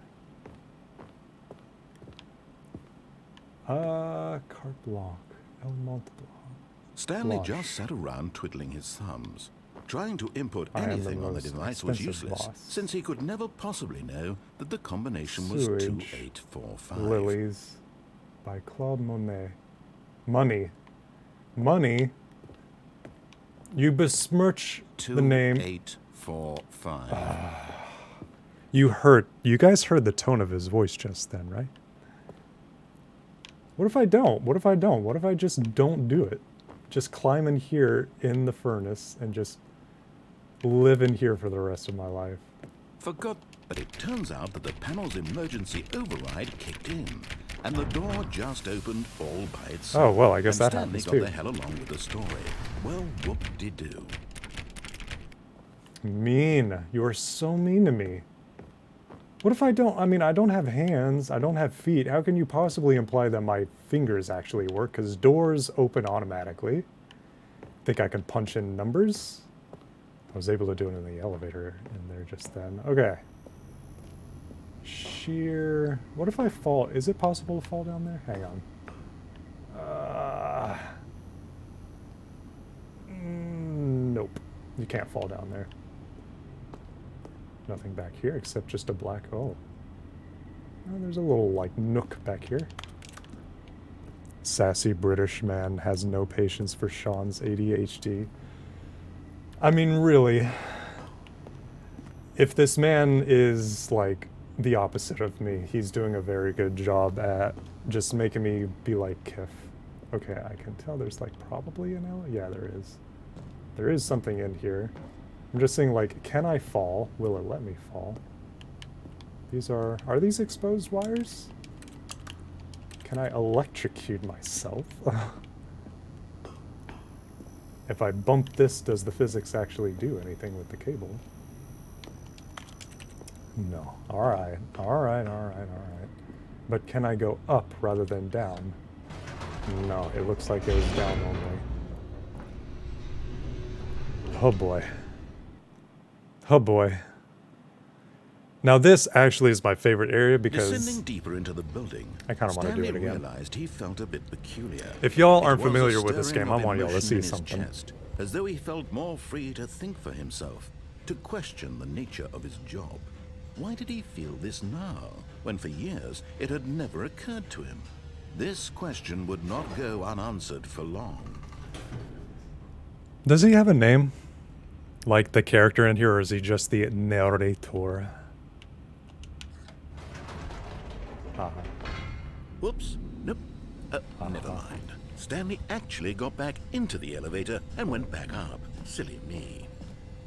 Carte block. El multiple. Stanley just sat around twiddling his thumbs. Trying to input anything on the device was useless, since he could never possibly know that the combination was 2845. Lilies by Claude Monet. Money. Money? You besmirch the name. 2845. You guys heard the tone of his voice just then, right? What if I don't? What if I don't? What if I just don't do it? Just climb in here in the furnace and just live in here for the rest of my life. Forgot, but it turns out that the panel's emergency override kicked in, and the door just opened all by itself. Oh, well, I guess and that Stanley happens got too. the hell along with the story. Well, whoop-de-doo. Mean. You are so mean to me. What if I don't? I mean, I don't have hands. I don't have feet. How can you possibly imply that my fingers actually work? Because doors open automatically. Think I can punch in numbers? I was able to do it in the elevator in there just then. Okay. Sheer. What if I fall? Is it possible to fall down there? Hang on. Nope. You can't fall down there. Nothing back here except just a black hole. Oh, there's a little, like, nook back here. Sassy British man has no patience for Sean's ADHD. I mean, really. If this man is, like, the opposite of me, he's doing a very good job at just making me be like Kiff. Okay, I can tell there's, like, probably an L. Yeah, there is. There is something in here. I'm just saying, like, can I fall? Will it let me fall? These are these exposed wires? Can I electrocute myself? If I bump this, does the physics actually do anything with the cable? No. Alright, alright, alright, alright. But can I go up rather than down? No, it looks like it was down only. Oh boy. Oh boy. Now this actually is my favorite area because Descending deeper into the building, I kind of want to do it again. realized he felt a bit peculiar. If y'all aren't It was a familiar with this stirring game, I of want y'all to emotion see in his something. chest, as though he felt more free to think for himself, to question the nature of his job. Why did he feel this now, when for years it had never occurred to him? This question would not go unanswered for long. Does he have a name? Like the character in here, or is he just the narrator? Whoops. Nope. Never mind. Stanley actually got back into the elevator and went back up. Silly me.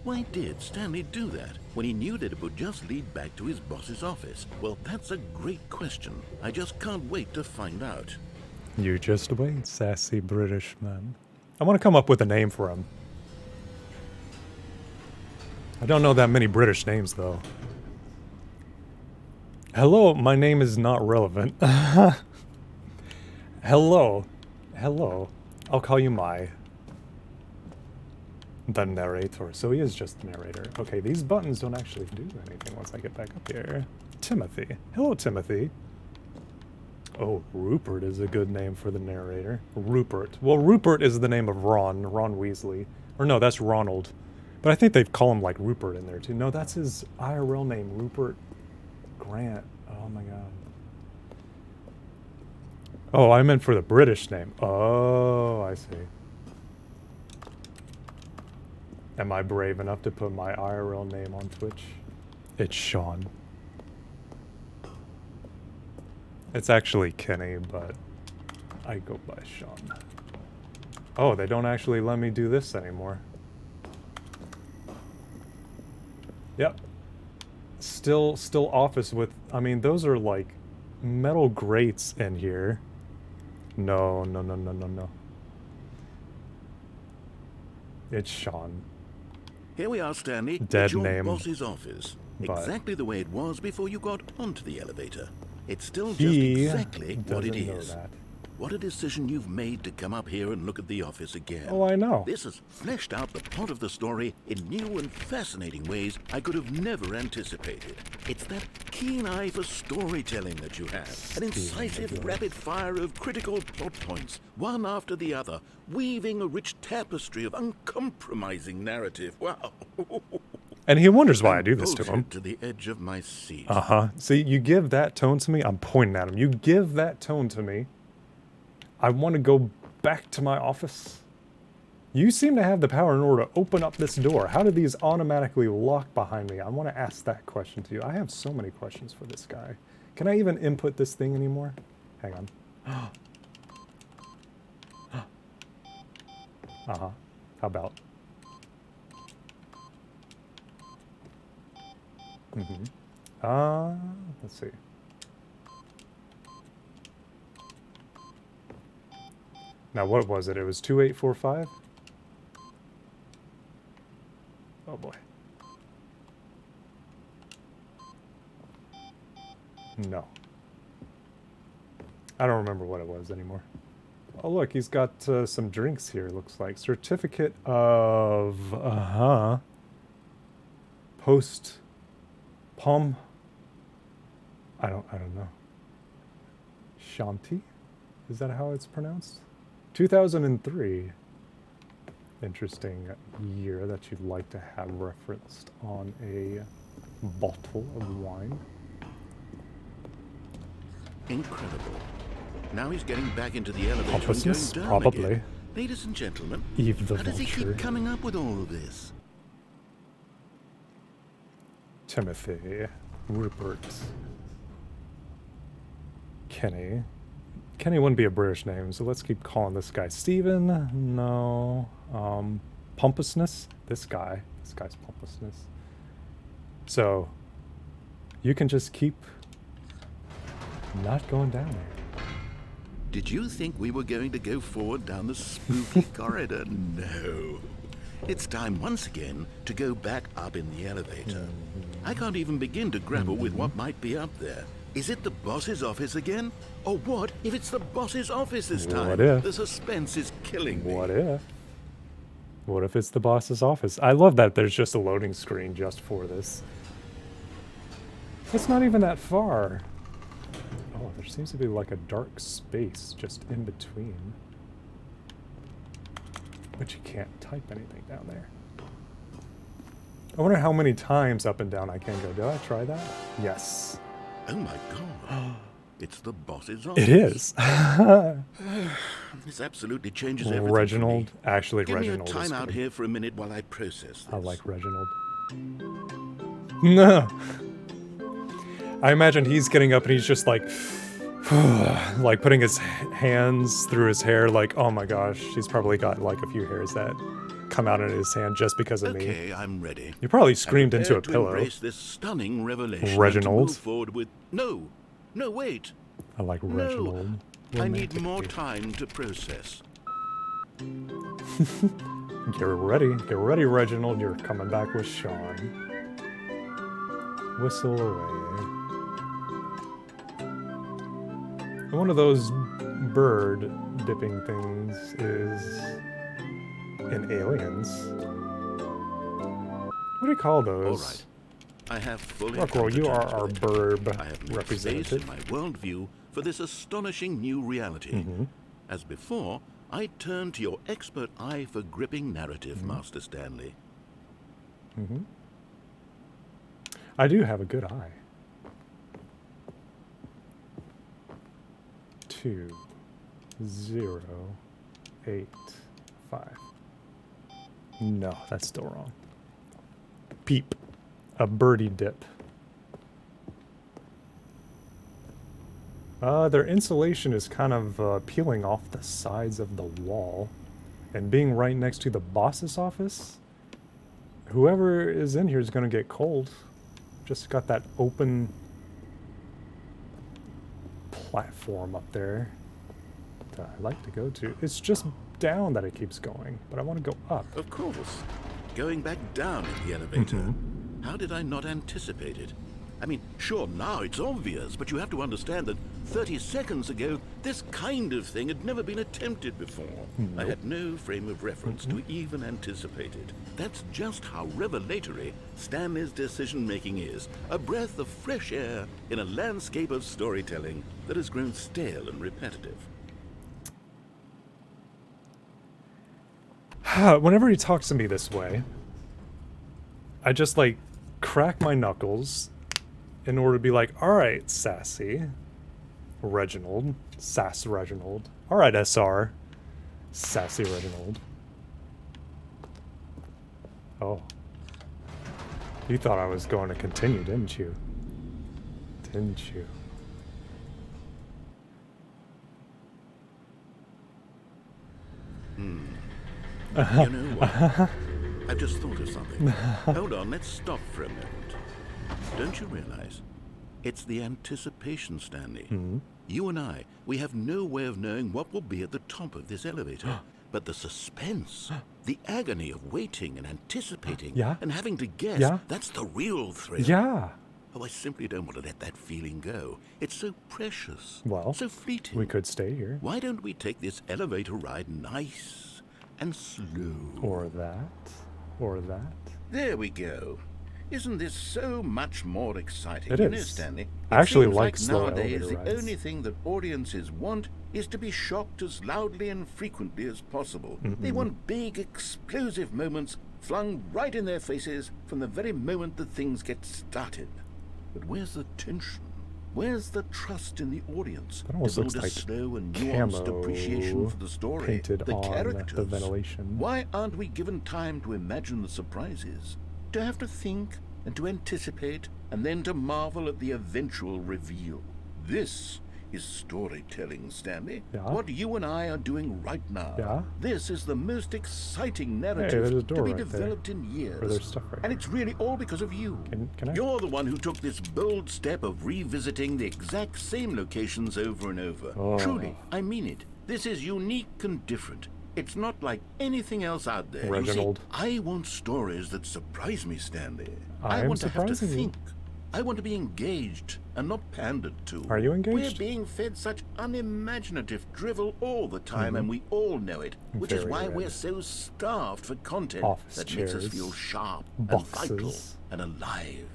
Why did Stanley do that when he knew that it would just lead back to his boss's office? Well, that's a great question. I just can't wait to find out. You just wait, sassy British man. I want to come up with a name for him. I don't know that many British names, though. Hello, my name is not relevant. Hello. Hello. I'll call you Mai. The narrator. So he is just the narrator. Okay, these buttons don't actually do anything once I get back up here. Timothy. Hello, Timothy. Oh, Rupert is a good name for the narrator. Rupert. Well, Rupert is the name of Ron Weasley. Or no, that's Ronald. But I think they call him like Rupert in there too. No, that's his IRL name, Rupert Grant. Oh my god. Oh, I meant for the British name. Oh, I see. Am I brave enough to put my IRL name on Twitch? It's Sean. It's actually Kenny, but I go by Sean. Oh, they don't actually let me do this anymore. Yep. Still office with, I mean, those are like metal grates in here. No. It's Sean. Here we are, Stanley. Dead at your name, boss's office. but Exactly the way it was before you got onto the elevator. It's still just He exactly what it doesn't know is. that. What a decision you've made to come up here and look at the office again. Oh, I know. This has fleshed out the plot of the story in new and fascinating ways I could have never anticipated. It's that keen eye for storytelling that you have. An incisive rapid fire of critical plot points, one after the other, weaving a rich tapestry of uncompromising narrative. Wow. And he wonders why I do this to him. To the edge of my seat. Uh-huh. See, you give that tone to me, I'm pointing at him. You give that tone to me, I want to go back to my office. You seem to have the power in order to open up this door. How do these automatically lock behind me? I want to ask that question to you. I have so many questions for this guy. Can I even input this thing anymore? Hang on. Uh-huh. How about? Mm-hmm. Let's see. Now, what was it? It was 2845? Oh, boy. No. I don't remember what it was anymore. Oh, look, he's got some drinks here, looks like. Certificate of... Post... Palm... I don't know. Shanti? Is that how it's pronounced? 2003. Interesting year that you'd like to have referenced on a bottle of wine. Incredible. Now he's getting back into the elevator and going Pompousness? down Probably. again. Ladies and gentlemen, Eve the how does he Vulture. keep coming up with all of this? Timothy. Rupert. Kenny. Kenny wouldn't be a British name, so let's keep calling this guy Stephen. No. Pompousness. This guy's pompousness. So, you can just keep not going down there. Did you think we were going to go forward down the spooky corridor? No. It's time once again to go back up in the elevator. I can't even begin to grapple with what might be up there. Is it the boss's office again? Or what if it's the boss's office this time? What if? The suspense is killing me. What if? What if it's the boss's office? I love that there's just a loading screen just for this. It's not even that far. Oh, there seems to be like a dark space just in between. But you can't type anything down there. I wonder how many times up and down I can go. Did I try that? Yes. Oh my god. It's the boss's office. It is. This absolutely changes everything. Reginald. For me. Actually, Give Reginald me a time is out good. here for a minute while I process this. I like Reginald. No. I imagine he's getting up and he's just like, like putting his hands through his hair. Like, oh my gosh, he's probably got like a few hairs that come out in his hand just because of me. Okay, I'm ready. You probably screamed I'm into a prepared to pillow. Embrace this stunning revelation. Reginald. And to move forward with no, wait. I like Reginald. No, I need more romantically. time to process. Get ready, Reginald. You're coming back with Sean. Whistle away. And one of those bird dipping things is in Aliens. What do you call those? All right. I have fully Rockwell, come to you are terms our with it. burb I have made space representative. in my worldview for this astonishing new reality. Mm-hmm. As before, I turn to your expert eye for gripping narrative, Master Stanley. Mm-hmm. I do have a good eye. 2, 0, 8, 5. No, that's still wrong. Peep. A birdie dip. Their insulation is kind of peeling off the sides of the wall. And being right next to the boss's office, whoever is in here is going to get cold. Just got that open platform up there that I like to go to. It's just down that it keeps going, but I want to go up. Of course. Going back down in the elevator. Mm-hmm. How did I not anticipate it? I mean, sure, now it's obvious, but you have to understand that 30 seconds ago, this kind of thing had never been attempted before. I had no frame of reference to even anticipate it. That's just how revelatory Stanley's decision-making is. A breath of fresh air in a landscape of storytelling that has grown stale and repetitive. Whenever he talks to me this way, I just like crack my knuckles in order to be like, all right, sassy Reginald, sass Reginald. All right, SR, sassy Reginald. Oh, you thought I was going to continue, didn't you? Didn't you? You know what? I've just thought of something. Hold on, let's stop for a moment. Don't you realize? It's the anticipation, Stanley. You and I, we have no way of knowing what will be at the top of this elevator. But the suspense, the agony of waiting and anticipating and having to guess, that's the real thrill. Yeah. Oh, I simply don't want to let that feeling go. It's so precious, Well, so fleeting. we could stay here. Why don't we take this elevator ride nice and slow? Or that. Or that. There we go. Isn't this so much more exciting? It You know, is. Stanley, I actually seems like slow nowadays elevator the rides. only thing that audiences want is to be shocked as loudly and frequently as possible. They want big, explosive moments flung right in their faces from the very moment that things get started. But where's the tension? Where's the trust in the audience That almost to build looks a like slow and nuanced camo appreciation for the story, painted the on characters? the ventilation. Why aren't we given time to imagine the surprises, to have to think and to anticipate, and then to marvel at the eventual reveal? This is storytelling, Stanley. Yeah. What you and I are doing right now. Yeah. This is the most exciting there's a narrative door to be right there. developed in years. Or there's stuff right and here. it's really all because of you. Can I? You're the one who took this bold step of revisiting the exact same locations over and over. Oh. Truly, I mean it. This is unique and different. It's not like anything else out there. Reginald. You see, I want stories that surprise me, Stanley. I I am want to have to surprising you. think. I want to be engaged and not pandered to. Are you We're engaged? being fed such unimaginative drivel all the time, and we all know it, which is Very why red. we're so starved for content Office that makes us chairs. feel sharp Boxes. and vital and alive.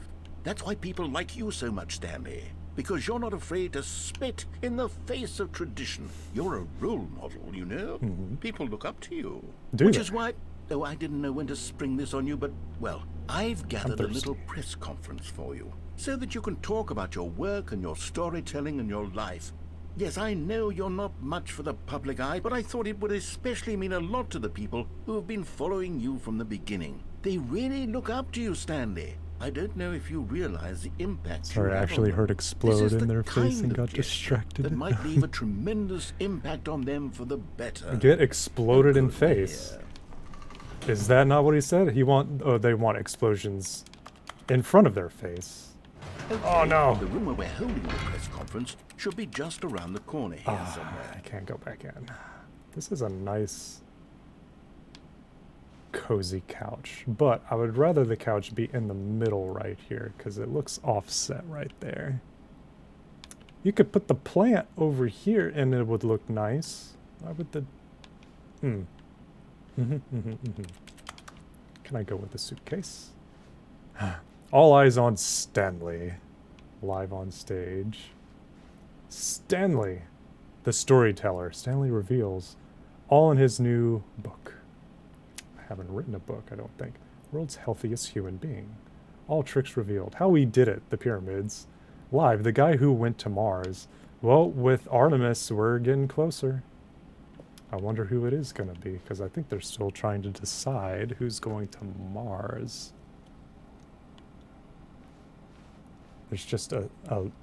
That's why people like you so much, Stanley. Because you're not afraid to spit in the face of tradition. You're a role model, you know? People look up to you. Do which they? is why... Oh, I didn't know when to spring this on you, but, well, I've gathered a thirsty. little press conference for you, so that you can talk about your work and your storytelling and your life. Yes, I know you're not much for the public eye, but I thought it would especially mean a lot to the people who have been following you from the beginning. They really look up to you, Stanley. I don't know if you realize the impact you Sorry, I have actually on heard them. explode This is in the their face kind and of got gesture distracted. That might leave a tremendous impact on them for the better. Get exploded in Good face. idea. Is that not what he said? They want explosions in front of their face. Okay, Oh, no. The room where we're holding the press conference should be just around the corner here I somewhere. can't go back in. This is a nice, cozy couch, but I would rather the couch be in the middle right here because it looks offset right there. You could put the plant over here and it would look nice. Why would the... Can I go with the suitcase? All eyes on Stanley. Live on stage. Stanley, the storyteller. Stanley reveals all in his new book. I haven't written a book, I don't think. World's healthiest human being. All tricks revealed. How we did it, the pyramids. Live, the guy who went to Mars. Well, with Artemis, we're getting closer. I wonder who it is going to be, because I think they're still trying to decide who's going to Mars. There's just a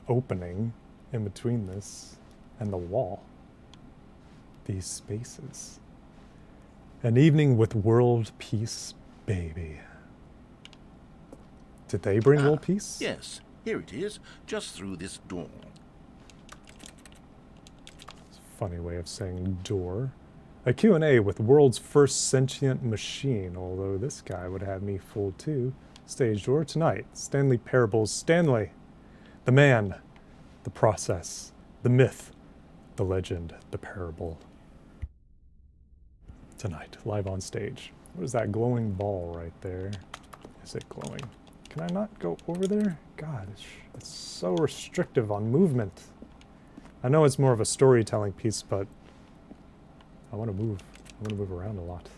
opening in between this and the wall. These spaces. An evening with world peace, baby. Did they bring world peace? Yes, here it is, just through this door. Funny way of saying door. A Q&A with world's first sentient machine, although this guy would have me fooled too. Stage door tonight. Stanley Parables. Stanley. The man. The process. The myth. The legend. The parable. Tonight, live on stage. What is that glowing ball right there? Is it glowing? Can I not go over there? God, it's so restrictive on movement. I know it's more of a storytelling piece, but I want to move. I want to move around a lot.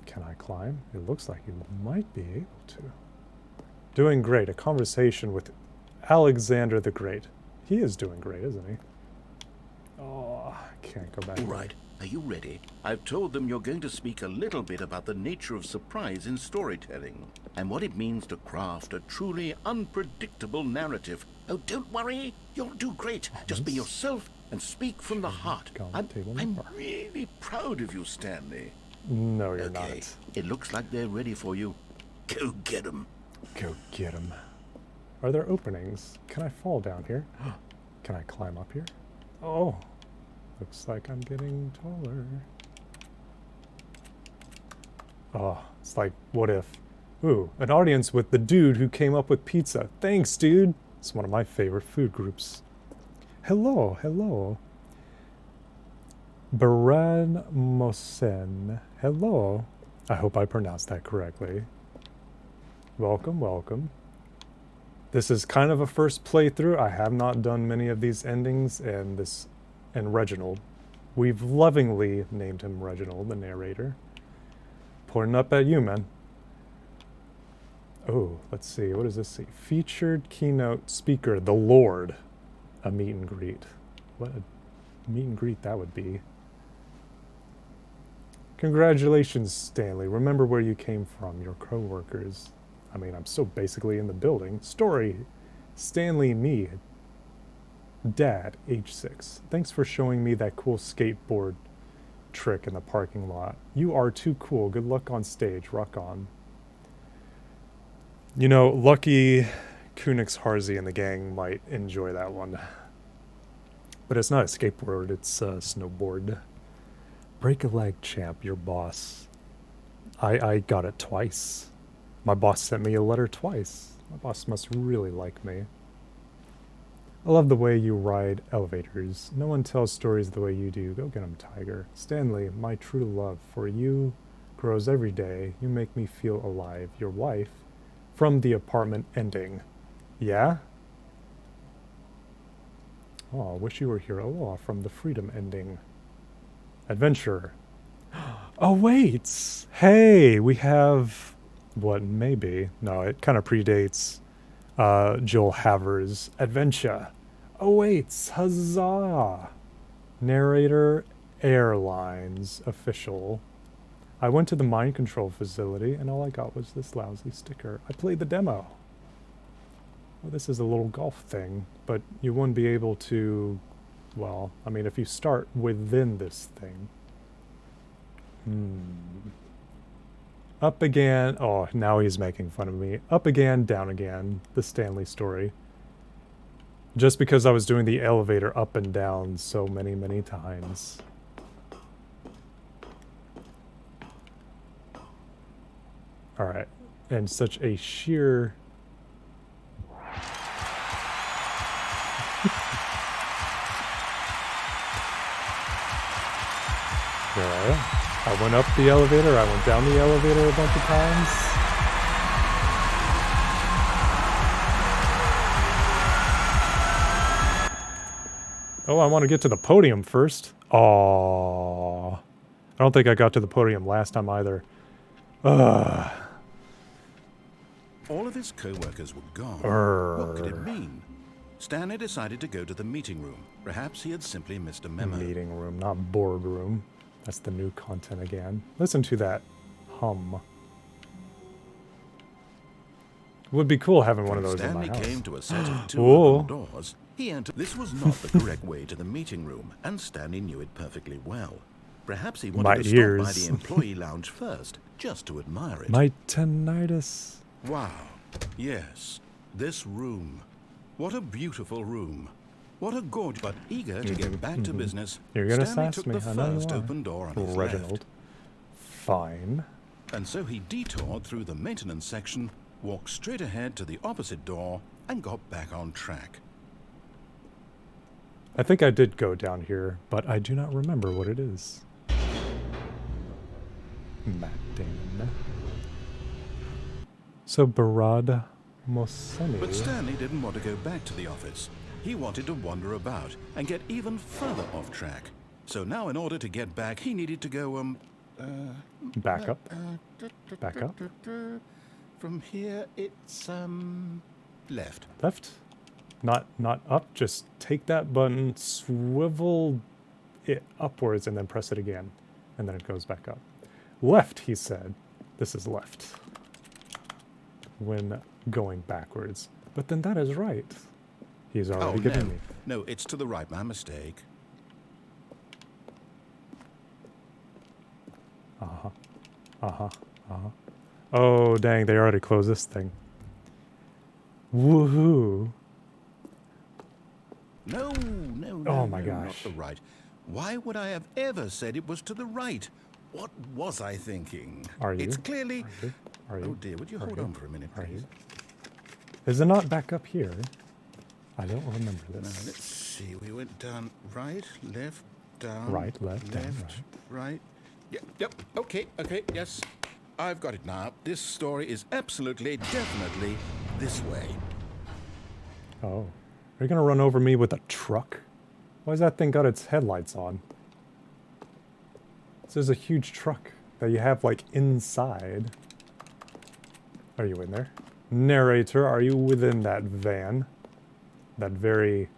Can I climb? It looks like you might be able to. Doing great. A conversation with Alexander the Great. He is doing great, isn't he? Oh, I can't go back. All right, are you ready? I've told them you're going to speak a little bit about the nature of surprise in storytelling and what it means to craft a truly unpredictable narrative. Oh, don't worry. You'll do great. Just be yourself and speak from the heart. I'm really proud of you, Stanley. No, you're Okay, not. it looks like they're ready for you. Go get them. Go get him. Are there openings? Can I fall down here? Can I climb up here? Oh, looks like I'm getting taller. Oh, it's like, what if? Ooh, an audience with the dude who came up with pizza. Thanks, dude. It's one of my favorite food groups. Hello, hello. Baran Mosen. Hello. I hope I pronounced that correctly. Welcome, welcome. This is kind of a first playthrough. I have not done many of these endings, and Reginald. We've lovingly named him Reginald, the narrator. Pointing up at you, man. Oh, let's see. What does this say? Featured keynote speaker, the Lord. A meet and greet. What a meet and greet that would be. Congratulations, Stanley. Remember where you came from, your co-workers. I mean, I'm still basically in the building. Story. Stanley, me. Dad, age 6. Thanks for showing me that cool skateboard trick in the parking lot. You are too cool. Good luck on stage. Rock on. You know, lucky Kunix Harzi and the gang might enjoy that one. But it's not a skateboard, it's a snowboard. Break a leg, champ, your boss. I got it twice. My boss sent me a letter twice. My boss must really like me. I love the way you ride elevators. No one tells stories the way you do. Go get 'em, Tiger. Stanley, my true love for you grows every day. You make me feel alive. Your wife, from the apartment ending. Yeah? Oh, I wish you were here. Oh, from the freedom ending. Adventure. Oh, wait! Hey, we have... What, maybe? No, it kind of predates Joel Haver's Adventure. Oh, wait! Huzzah! Narrator Airlines official. I went to the mind control facility, and all I got was this lousy sticker. I played the demo. Well, this is a little golf thing, but you wouldn't be able to... Well, I mean, if you start within this thing... Up again. Oh, now he's making fun of me. Up again, down again. The Stanley story. Just because I was doing the elevator up and down so many, many times. Alright. And such a sheer... There. I went up the elevator, I went down the elevator a bunch of times. Oh, I want to get to the podium first. Aww. I don't think I got to the podium last time either. Ugh. All of his co-workers were gone. What could it Urgh. mean? Stanley decided to go to the meeting room. Perhaps he had simply missed a memo. Meeting room, not boardroom. That's the new content again. Listen to that hum. Would be cool having one of those Stanley in my house. came to a set of two Oh. open doors. He entered. This was not the correct way to the meeting room, and Stanley knew it perfectly well. Perhaps he wanted My to stop by ears. the employee lounge first, just to admire it. My tinnitus. Wow. Yes. This room. What a beautiful room. What a gorgeous... But eager to get back to business, You're gonna Stanley sass took me. the I know you first are. open door on his Reginald. left. Fine. And so he detoured through the maintenance section, walked straight ahead to the opposite door, and got back on track. I think I did go down here, but I do not remember what it is. Matt Damon. So Barad Moseni. But Stanley didn't want to go back to the office. He wanted to wander about and get even further off track. So now in order to get back, he needed to go, Back up. Back up. From here, it's, left. Left. Not up. Just take that button, swivel it upwards, and then press it again. And then it goes back up. Left, he said. This is left. When going backwards. But then that is right. He's already given me. No, it's to the right. My mistake. Uh-huh. Uh-huh. Uh-huh. Oh, dang, they already closed this thing. Woohoo. No, no, Oh no, my no, not gosh. the right. Why would I have ever said it was to the right? What was I thinking? Are you? It's clearly... Are you? Are you? Oh dear, would you Are hold you? on for a minute, Are please? you? Is it not back up here? I don't remember Now, this. let's see. We went down right, left, down, Right, left, down, right. Yep, okay, yes. I've got it now. This story is absolutely, definitely this way. Oh. Are you gonna run over me with a truck? Why's that thing got its headlights on? This is a huge truck that you have, like, inside. Are you in there? Narrator, are you within that van? That very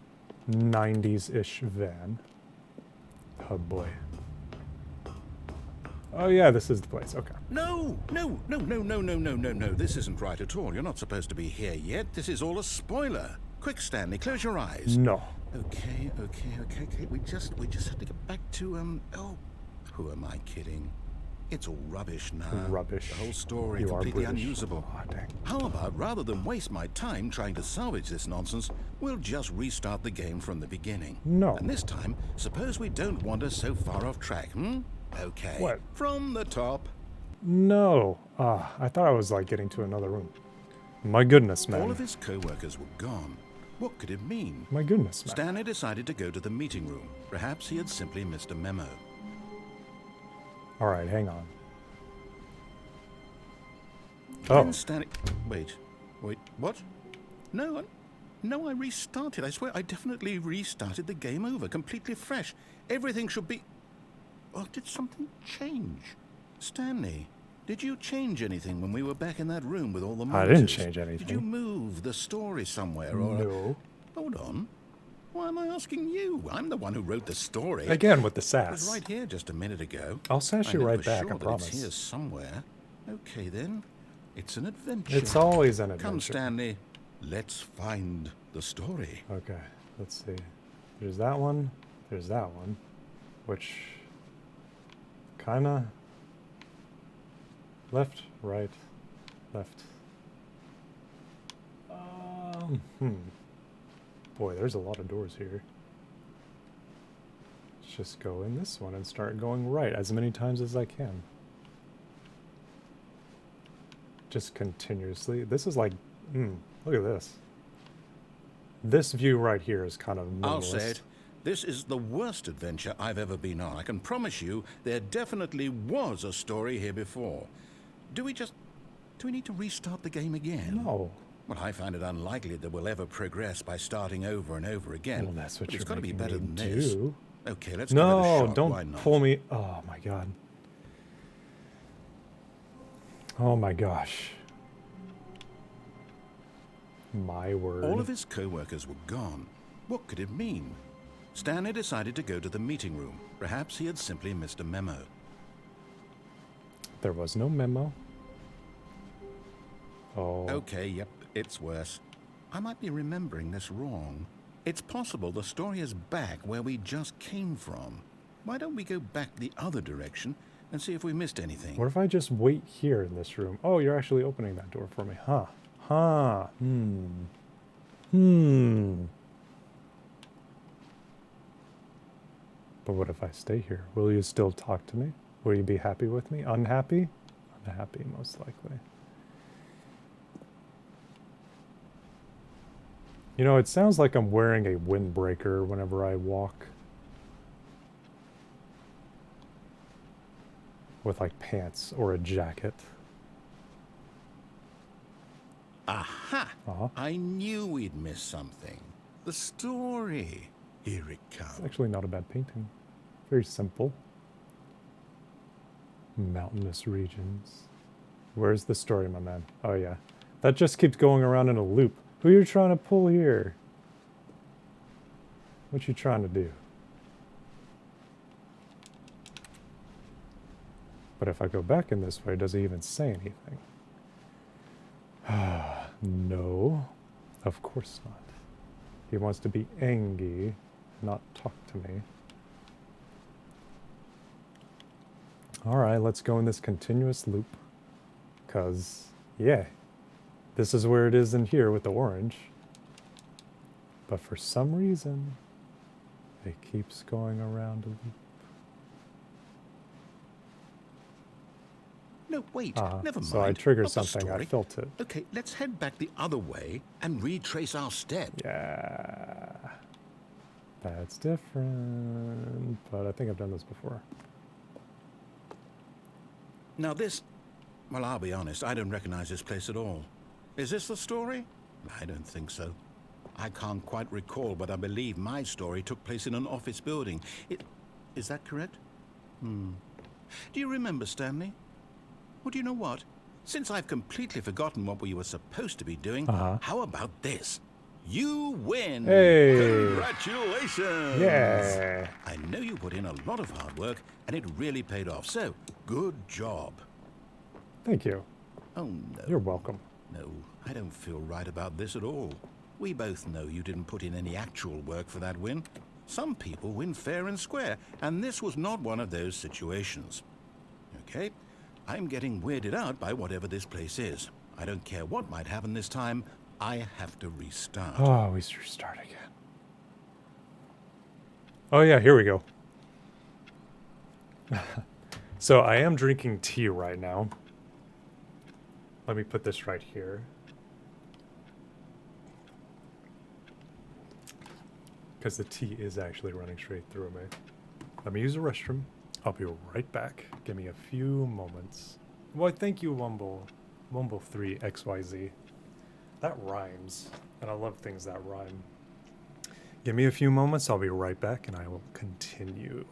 90s-ish van. Oh boy. Oh yeah, this is the place. Okay. No. This isn't right at all. You're not supposed to be here yet. This is all a spoiler. Quick, Stanley, close your eyes. No. Okay. We just have to get back to, oh, who am I kidding? It's all rubbish now. Rubbish. The whole story You are completely British. unusable. Oh, dang. How about, rather than waste my time trying to salvage this nonsense, we'll just restart the game from the beginning. No. And this time, suppose we don't wander so far off track, Okay. What? From the top. No. I thought I was, like, getting to another room. My goodness, man. All of his co-workers were gone. What could it mean? My goodness, man. Stanley decided to go to the meeting room. Perhaps he had simply missed a memo. Alright, hang on. Then Oh. Stanley... Wait, what? No, I restarted. I swear, I definitely restarted the game over, completely fresh. Everything should be... Well, did something change? Stanley, did you change anything when we were back in that room with all the monitors? I didn't change anything. Did you move the story somewhere, or... No. Hold on. Why am I asking you? I'm the one who wrote the story. Again with the It was sass. right here just a minute ago. I'll sass you I know right for back, sure I that promise. It's here somewhere. Okay, then. It's an adventure. It's always an Come, adventure. Stanley. Let's find the story. Okay, let's see. There's that one. There's that one. Which... Kinda... Left, right, left. Boy, there's a lot of doors here. Let's just go in this one and start going right as many times as I can. Just continuously. This is like... look at this. This view right here is kind of minimalist. I'll say it. This is the worst adventure I've ever been on. I can promise you there definitely was a story here before. Do we need to restart the game again? No. Well, I find it unlikely that we'll ever progress by starting over and over again. Well, that's what But you're it's got to be making better me than this. do. Okay, let's give it a No, shot. Why don't not? pull me. Oh my god. Oh my gosh. My word. All of his co-workers were gone. What could it mean? Stanley decided to go to the meeting room. Perhaps he had simply missed a memo. There was no memo. Oh. Okay, yep, it's worse. I might be remembering this wrong. It's possible the story is back where we just came from. Why don't we go back the other direction and see if we missed anything? What if I just wait here in this room? Oh, you're actually opening that door for me. Huh. Huh. But what if I stay here? Will you still talk to me? Will you be happy with me? Unhappy? Unhappy, most likely. You know, it sounds like I'm wearing a windbreaker whenever I walk. With like pants or a jacket. Aha! Uh-huh. I knew we'd miss something. The story. Here it comes. It's actually not a bad painting. Very simple. Mountainous regions. Where's the story, my man? Oh yeah. That just keeps going around in a loop. Who you trying to pull here? What you trying to do? But if I go back in this way, does it even say anything? No. Of course not. He wants to be angry, not talk to me. Alright, let's go in this continuous loop. Because, yeah, this is where it is in here with the orange. But for some reason, it keeps going around a loop. No, wait, never mind. So I triggered Not the something, I story. felt it. Okay, let's head back the other way and retrace our steps. Yeah. That's different. But I think I've done this before. Now this, well, I'll be honest, I don't recognize this place at all. Is this the story? I don't think so. I can't quite recall, but I believe my story took place in an office building. Is that correct? Do you remember, Stanley? Well, do you know what? Since I've completely forgotten what we were supposed to be doing, how about this? You win! Hey! Congratulations! Yeah! I know you put in a lot of hard work, and it really paid off, so good job. Thank you. Oh, no. You're welcome. No, I don't feel right about this at all. We both know you didn't put in any actual work for that win. Some people win fair and square, and this was not one of those situations. Okay? I'm getting weirded out by whatever this place is. I don't care what might happen this time. I have to restart. Oh, we restart again. Oh yeah, here we go. So I am drinking tea right now. Let me put this right here. Because the tea is actually running straight through me. Let me use the restroom. I'll be right back. Give me a few moments. Well, thank you, Wumble3XYZ. That rhymes. And I love things that rhyme. Give me a few moments. I'll be right back and I will continue.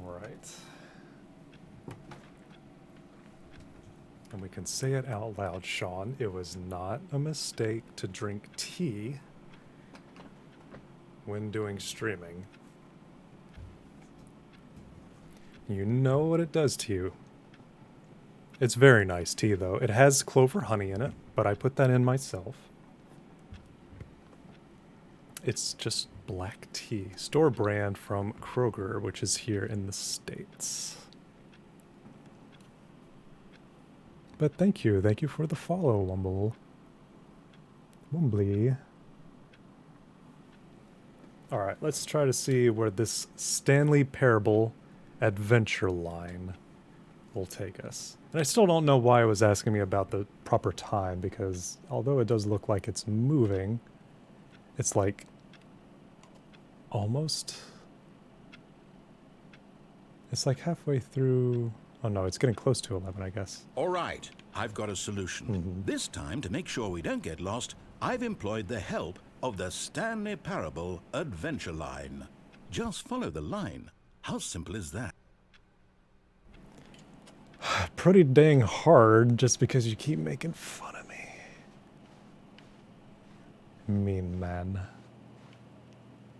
Right. And we can say it out loud, Sean. It was not a mistake to drink tea when doing streaming. You know what it does to you. It's very nice tea, though. It has clover honey in it, but I put that in myself. It's just black tea. Store brand from Kroger, which is here in the States. But thank you. Thank you for the follow, Wumbly. Alright, let's try to see where this Stanley Parable adventure line will take us. And I still don't know why it was asking me about the proper time, because although it does look like it's moving, it's like almost It's like halfway through. Oh no, it's getting close to 11, I guess. All right, I've got a solution. This time, to make sure we don't get lost, I've employed the help of the Stanley Parable Adventure Line. Just follow the line. How simple is that? Pretty dang hard just because you keep making fun of me. Mean man.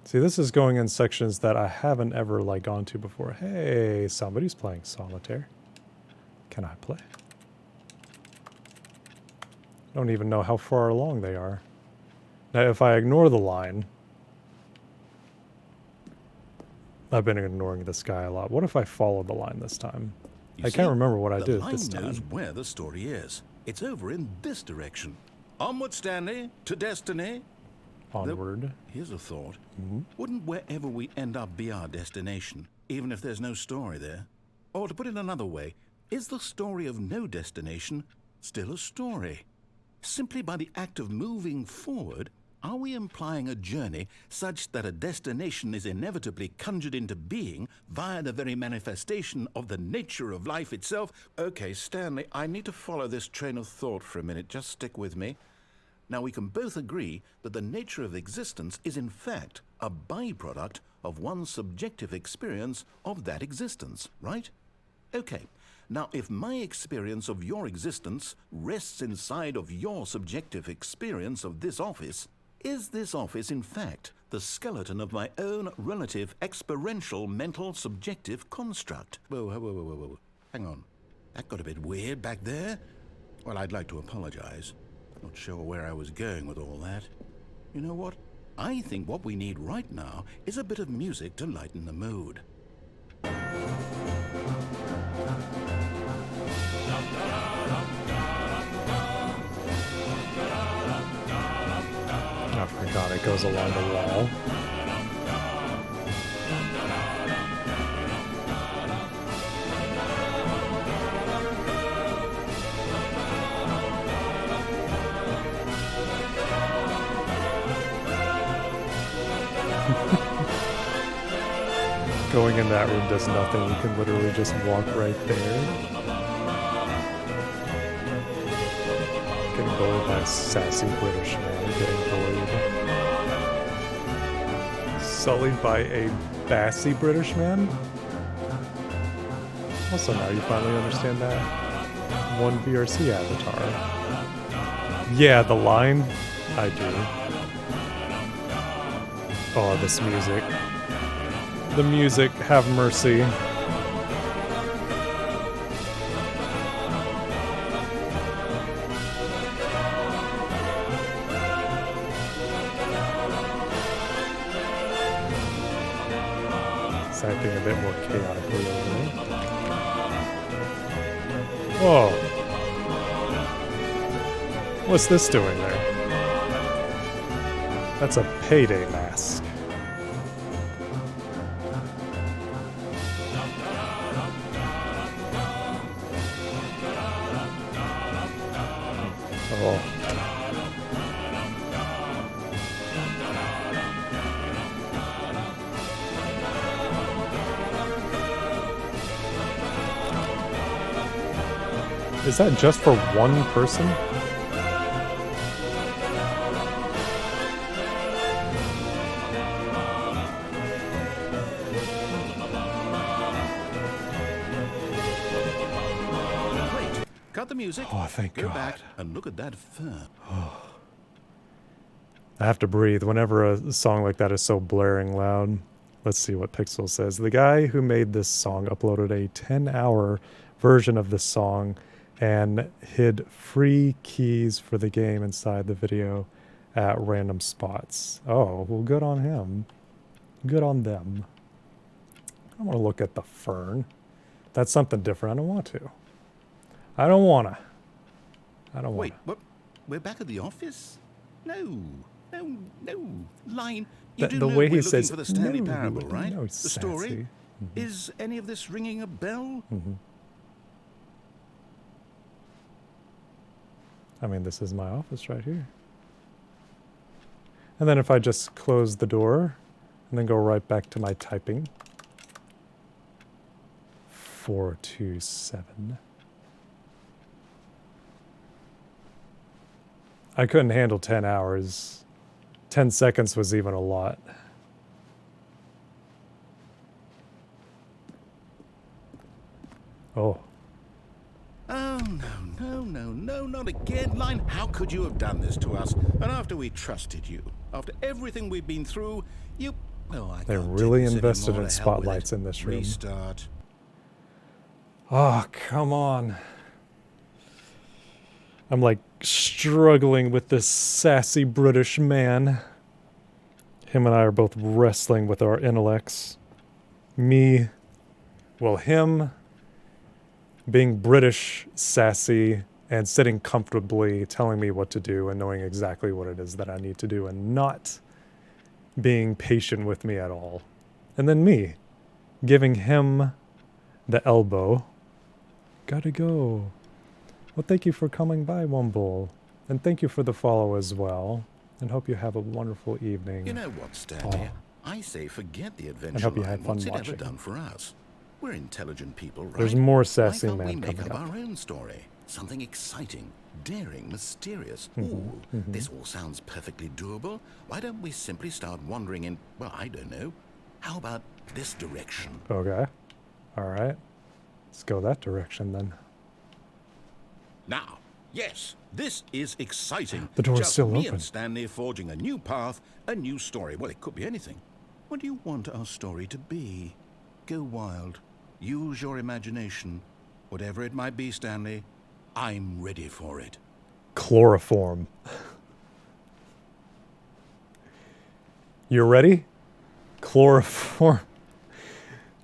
See, this is going in sections that I haven't ever like gone to before. Hey, somebody's playing solitaire. Can I play? Don't even know how far along they are. Now, if I ignore the line, I've been ignoring this guy a lot. What if I follow the line this time? You I see, can't remember what I the did line this knows time. where the story is. It's over in this direction. Onward, Stanley, to destiny. Onward. Here's a thought. Wouldn't wherever we end up be our destination, even if there's no story there? Or to put it another way, is the story of no destination still a story? Simply by the act of moving forward, are we implying a journey such that a destination is inevitably conjured into being via the very manifestation of the nature of life itself? Okay, Stanley, I need to follow this train of thought for a minute. Just stick with me. Now, we can both agree that the nature of existence is in fact a byproduct of one's subjective experience of that existence, right? Okay. Now, if my experience of your existence rests inside of your subjective experience of this office, is this office, in fact, the skeleton of my own relative experiential mental subjective construct? Whoa, whoa, whoa, whoa, whoa. Hang on. That got a bit weird back there. Well, I'd like to apologize. Not sure where I was going with all that. You know what? I think what we need right now is a bit of music to lighten the mood. I forgot it goes along the wall. Going in that room does nothing. You can literally just walk right there. Getting bullied by a sassy British man. Getting bullied. Sullied by a bassy British man? Also, now you finally understand that. One VRC avatar. Yeah, the line. I do. Oh, this music. The music, have mercy. It's acting a bit more chaotically over there. Whoa. What's this doing there? That's a payday mask. Oh. Is that just for one person? Great. Cut the music. Oh, thank Go God. back and look at that fur. I have to breathe whenever a song like that is so blaring loud. Let's see what Pixel says. The guy who made this song uploaded a 10-hour version of this song and hid free keys for the game inside the video at random spots. Oh, well, good on him. Good on them. I want to look at the fern. That's something different. I don't want to. I don't want to. I don't want Wait, to. what? We're back at the office? No. Line. The You do the know way we're he says, looking for the Stanley "No, Parable, right? no, The story. sassy." Is any of this ringing a bell? I mean, this is my office right here. And then if I just close the door and then go right back to my typing. 427. I couldn't handle 10 hours. 10 seconds was even a lot. Oh. Oh, no, not again. Line, how could you have done this to us? And after we trusted you, after everything we've been through, you... Oh, I They're can't really take this invested anymore. in To hell with spotlights it. in this room. Restart. Oh, come on. I'm like struggling with this sassy British man. Him and I are both wrestling with our intellects. Me, well, him being British, sassy, and sitting comfortably, telling me what to do and knowing exactly what it is that I need to do and not being patient with me at all. And then me, giving him the elbow. Gotta go. Well, thank you for coming by, Wumble. And thank you for the follow as well. And hope you have a wonderful evening. You know what, Stanley? Oh. I say forget the adventure And hope you line. had fun What's it watching. ever done for us? We're intelligent people, right? There's more sassy Why can't we man make coming up up. our own story? Something exciting, daring, mysterious. Ooh, this all sounds perfectly doable. Why don't we simply start wandering in, well, I don't know. How about this direction? Okay. All right. Let's go that direction then. Now, yes, this is exciting. The door's Just still me open. and Stanley forging a new path, a new story. Well, it could be anything. What do you want our story to be? Go wild. Use your imagination. Whatever it might be, Stanley, I'm ready for it. Chloroform. You ready? Chloroform.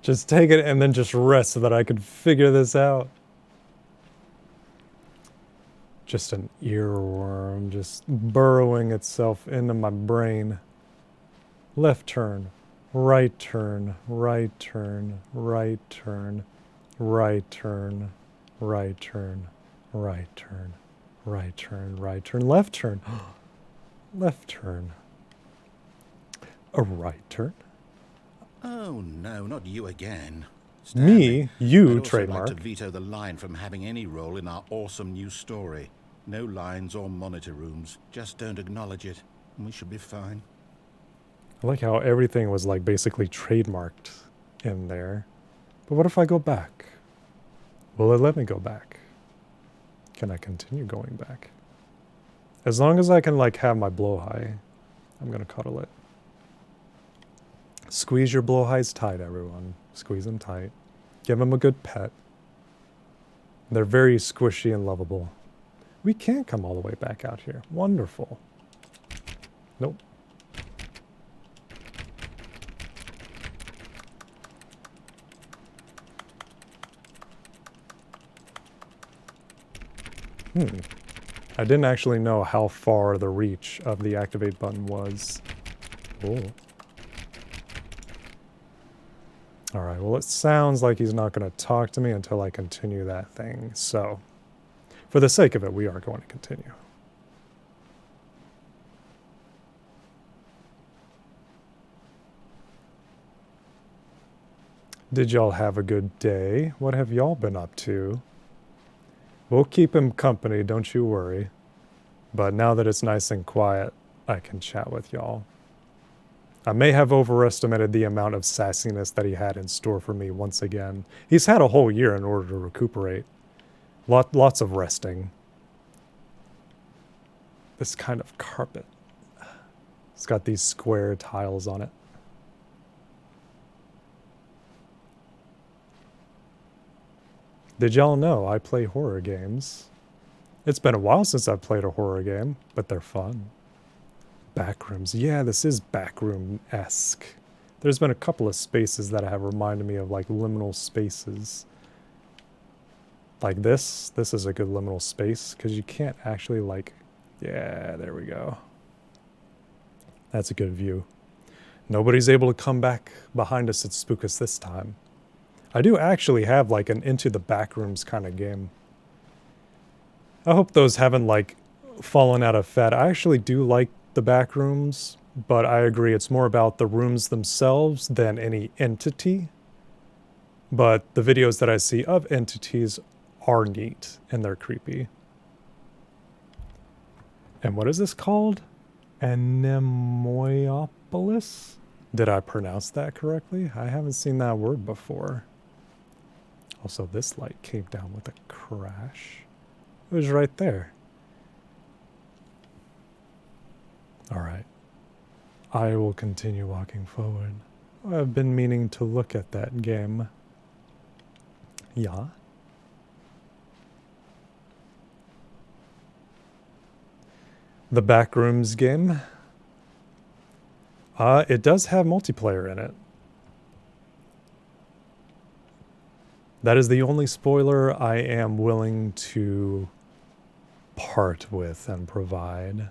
Just take it and then just rest so that I could figure this out. Just an earworm just burrowing itself into my brain. Left turn, right turn, right turn, right turn, right turn, right turn, right turn, right turn, right turn, left turn, left turn, a right turn. Oh, no, not you again. Me, you, I'd also trademark. like to veto the line from having any role in our awesome new story. No lines or monitor rooms. Just don't acknowledge it, and we should be fine. I like how everything was like basically trademarked in there. But what if I go back? Will it let me go back? Can I continue going back? As long as I can like have my blowhigh, I'm gonna cuddle it. Squeeze your blowhighs tight, everyone. Squeeze them tight. Give them a good pet. They're very squishy and lovable. We can't come all the way back out here. Wonderful. Nope. I didn't actually know how far the reach of the activate button was. Oh. Alright, well it sounds like he's not going to talk to me until I continue that thing. So, for the sake of it, we are going to continue. Did y'all have a good day? What have y'all been up to? We'll keep him company, don't you worry. But now that it's nice and quiet, I can chat with y'all. I may have overestimated the amount of sassiness that he had in store for me once again. He's had a whole year in order to recuperate. Lots of resting. This kind of carpet. It's got these square tiles on it. Did y'all know I play horror games? It's been a while since I've played a horror game, but they're fun. Backrooms. Yeah, this is backroom-esque. There's been a couple of spaces that have reminded me of like liminal spaces. Like this. This is a good liminal space because you can't actually like... Yeah, there we go. That's a good view. Nobody's able to come back behind us and spook us this time. I do actually have like an into the backrooms kind of game. I hope those haven't like fallen out of fat. I actually do like the backrooms, but I agree it's more about the rooms themselves than any entity. But the videos that I see of entities are neat and they're creepy. And what is this called? Anemoiopolis? Did I pronounce that correctly? I haven't seen that word before. Also, this light came down with a crash. It was right there. Alright. I will continue walking forward. I've been meaning to look at that game. Yeah? The Backrooms game. It does have multiplayer in it. That is the only spoiler I am willing to part with and provide.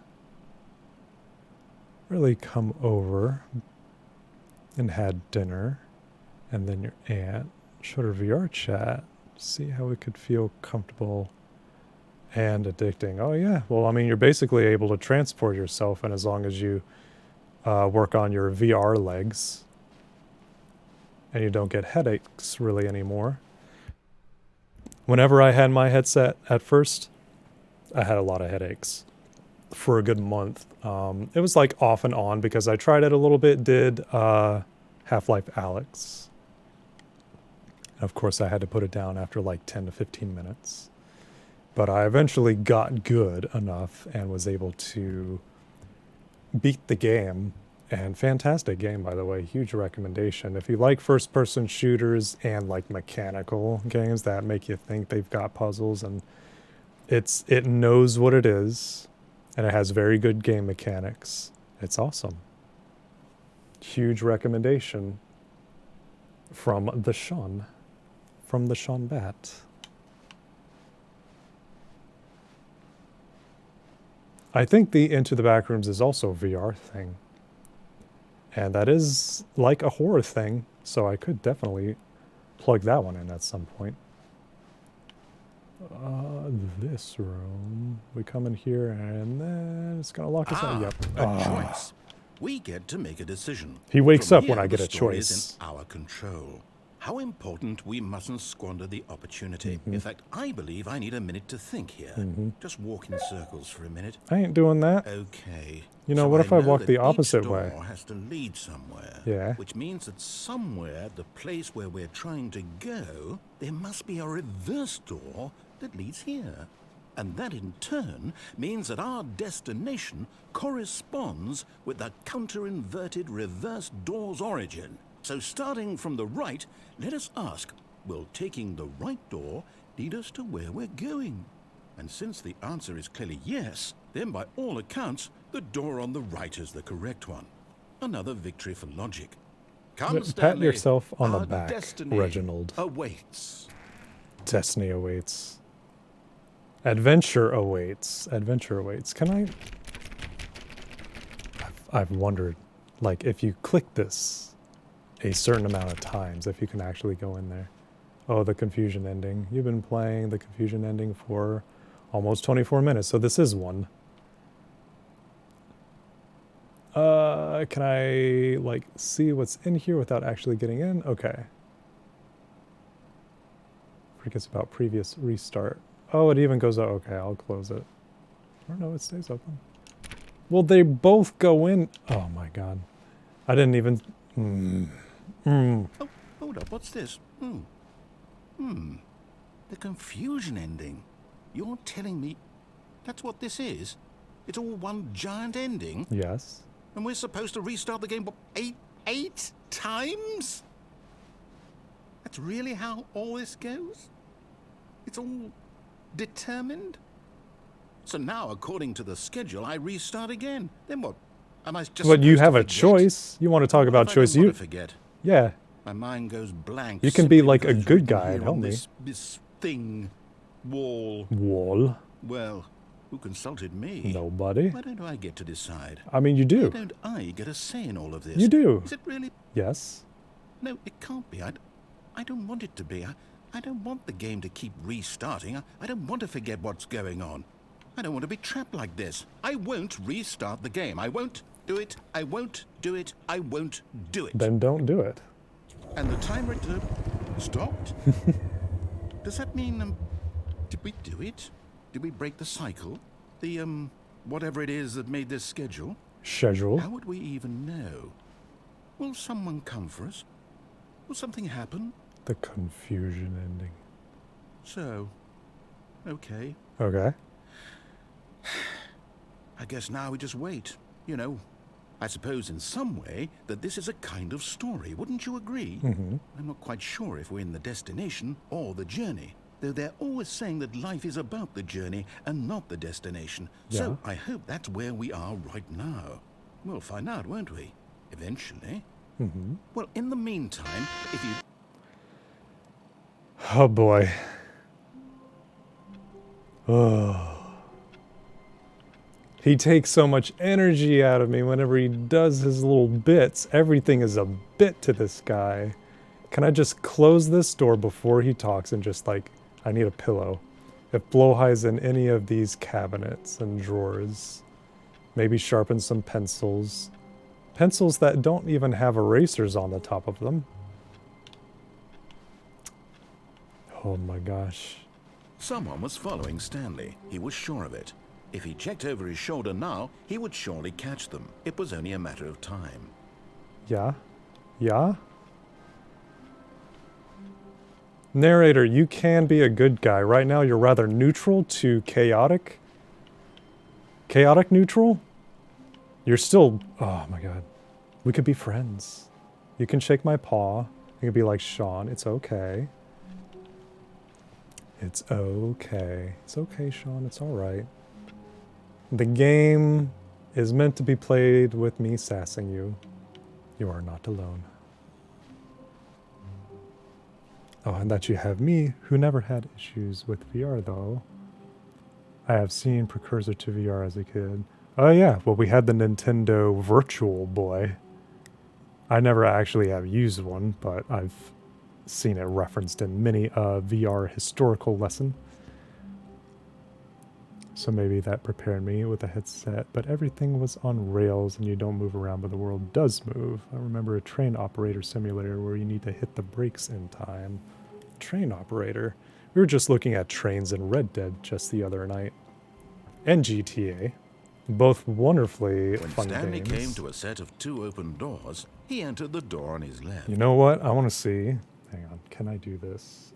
Really come over and had dinner, and then your aunt showed her VR chat, see how it could feel comfortable and addicting. Oh yeah, well I mean you're basically able to transport yourself, and as long as you work on your VR legs and you don't get headaches really anymore. Whenever I had my headset at first, I had a lot of headaches for a good month. It was like off and on because I tried it a little bit, did Half-Life Alyx. Of course I had to put it down after like 10 to 15 minutes. But I eventually got good enough and was able to beat the game. And fantastic game, by the way. Huge recommendation. If you like first-person shooters and like mechanical games that make you think they've got puzzles, and it knows what it is, and it has very good game mechanics. It's awesome. Huge recommendation from the Sean. From the Sean Bat. I think the Into the Backrooms is also a VR thing. And that is like a horror thing, so I could definitely plug that one in at some point. This room. We come in here and then it's gonna lock us out. Yep. A choice. We get to make a decision. He wakes From up when here, I get the a story is choice. in our control. How important we mustn't squander the opportunity. In fact, I believe I need a minute to think here. Just walk in circles for a minute. I ain't doing that. Okay. You know, So what if I walk that the each opposite way? door has to lead somewhere. Yeah. Which means that somewhere, the place where we're trying to go, there must be a reverse door that leads here. And that in turn means that our destination corresponds with the counter-inverted reverse door's origin. So starting from the right, let us ask, will taking the right door lead us to where we're going? And since the answer is clearly yes, then by all accounts, the door on the right is the correct one. Another victory for logic. Come, Pat Stanley, yourself on the our back, destiny Reginald. awaits. Destiny awaits. Adventure awaits. Adventure awaits. Can I... I've wondered, like, if you click this a certain amount of times, if you can actually go in there. Oh, the confusion ending. You've been playing the confusion ending for almost 24 minutes, so this is one. Can I, like, see what's in here without actually getting in? Okay. Forgets about previous restart. Oh, it even goes out. Okay, I'll close it. Or no, it stays open. Well, they both go in. Oh my god. I didn't even... Oh, hold up, what's this? The confusion ending. You're telling me that's what this is? It's all one giant ending? Yes. And we're supposed to restart the game, what, eight times? That's really how all this goes? It's all determined? So now, according to the schedule, I restart again. Then what? Am I just But you supposed have to a forget? choice. You want to talk What about if I don't choice. want You... to forget? Yeah. My mind goes blank. You can be simply like a because it's good written guy here and help on me. This thing, wall. Wall. Well, who consulted me? Nobody. Why don't I get to decide? I mean, you Why do. don't I get a say in all of this? You do. Is it really? Yes. No, it can't be. I don't want it to be. I don't want the game to keep restarting. I don't want to forget what's going on. I don't want to be trapped like this. I won't restart the game. I won't do it. I won't do it. I won't do it. Then don't do it. And the timer... Stopped? Does that mean, did we do it? Did we break the cycle? The, whatever it is that made this schedule? Schedule. How would we even know? Will someone come for us? Will something happen? The confusion ending. So, okay. Okay. I guess now we just wait. You know, I suppose in some way that this is a kind of story, wouldn't you agree? Mm-hmm. I'm not quite sure if we're in the destination or the journey, though they're always saying that life is about the journey and not the destination. Yeah. So I hope that's where we are right now. We'll find out, won't we? Eventually. Mm-hmm. Well, in the meantime, if you... Oh boy. Oh. He takes so much energy out of me whenever he does his little bits. Everything is a bit to this guy. Can I just close this door before he talks and just like, I need a pillow. If Blowhigh's in any of these cabinets and drawers, maybe sharpen some pencils. Pencils that don't even have erasers on the top of them. Oh my gosh. Someone was following Stanley. He was sure of it. If he checked over his shoulder now, he would surely catch them. It was only a matter of time. Yeah? Yeah? Narrator, you can be a good guy. Right now you're rather neutral to chaotic. Chaotic neutral? You're still... Oh my god. We could be friends. You can shake my paw. You can be like, Sean, it's okay. It's okay. It's okay, Sean. It's alright. The game is meant to be played with me sassing you. You are not alone. Oh, and that you have me, who never had issues with VR, though. I have seen precursor to VR as a kid. Oh yeah, well we had the Nintendo Virtual Boy. I never actually have used one, but I've seen it referenced in many a VR historical lesson. So maybe that prepared me with a headset, but everything was on rails and you don't move around, but the world does move. I remember a train operator simulator where you need to hit the brakes in time. Train operator. We were just looking at trains in Red Dead just the other night. And GTA. Both wonderfully When fun Stanley games. came to a set of 2 open doors, he entered the door on his left. You know what? I want to see. Hang on. Can I do this?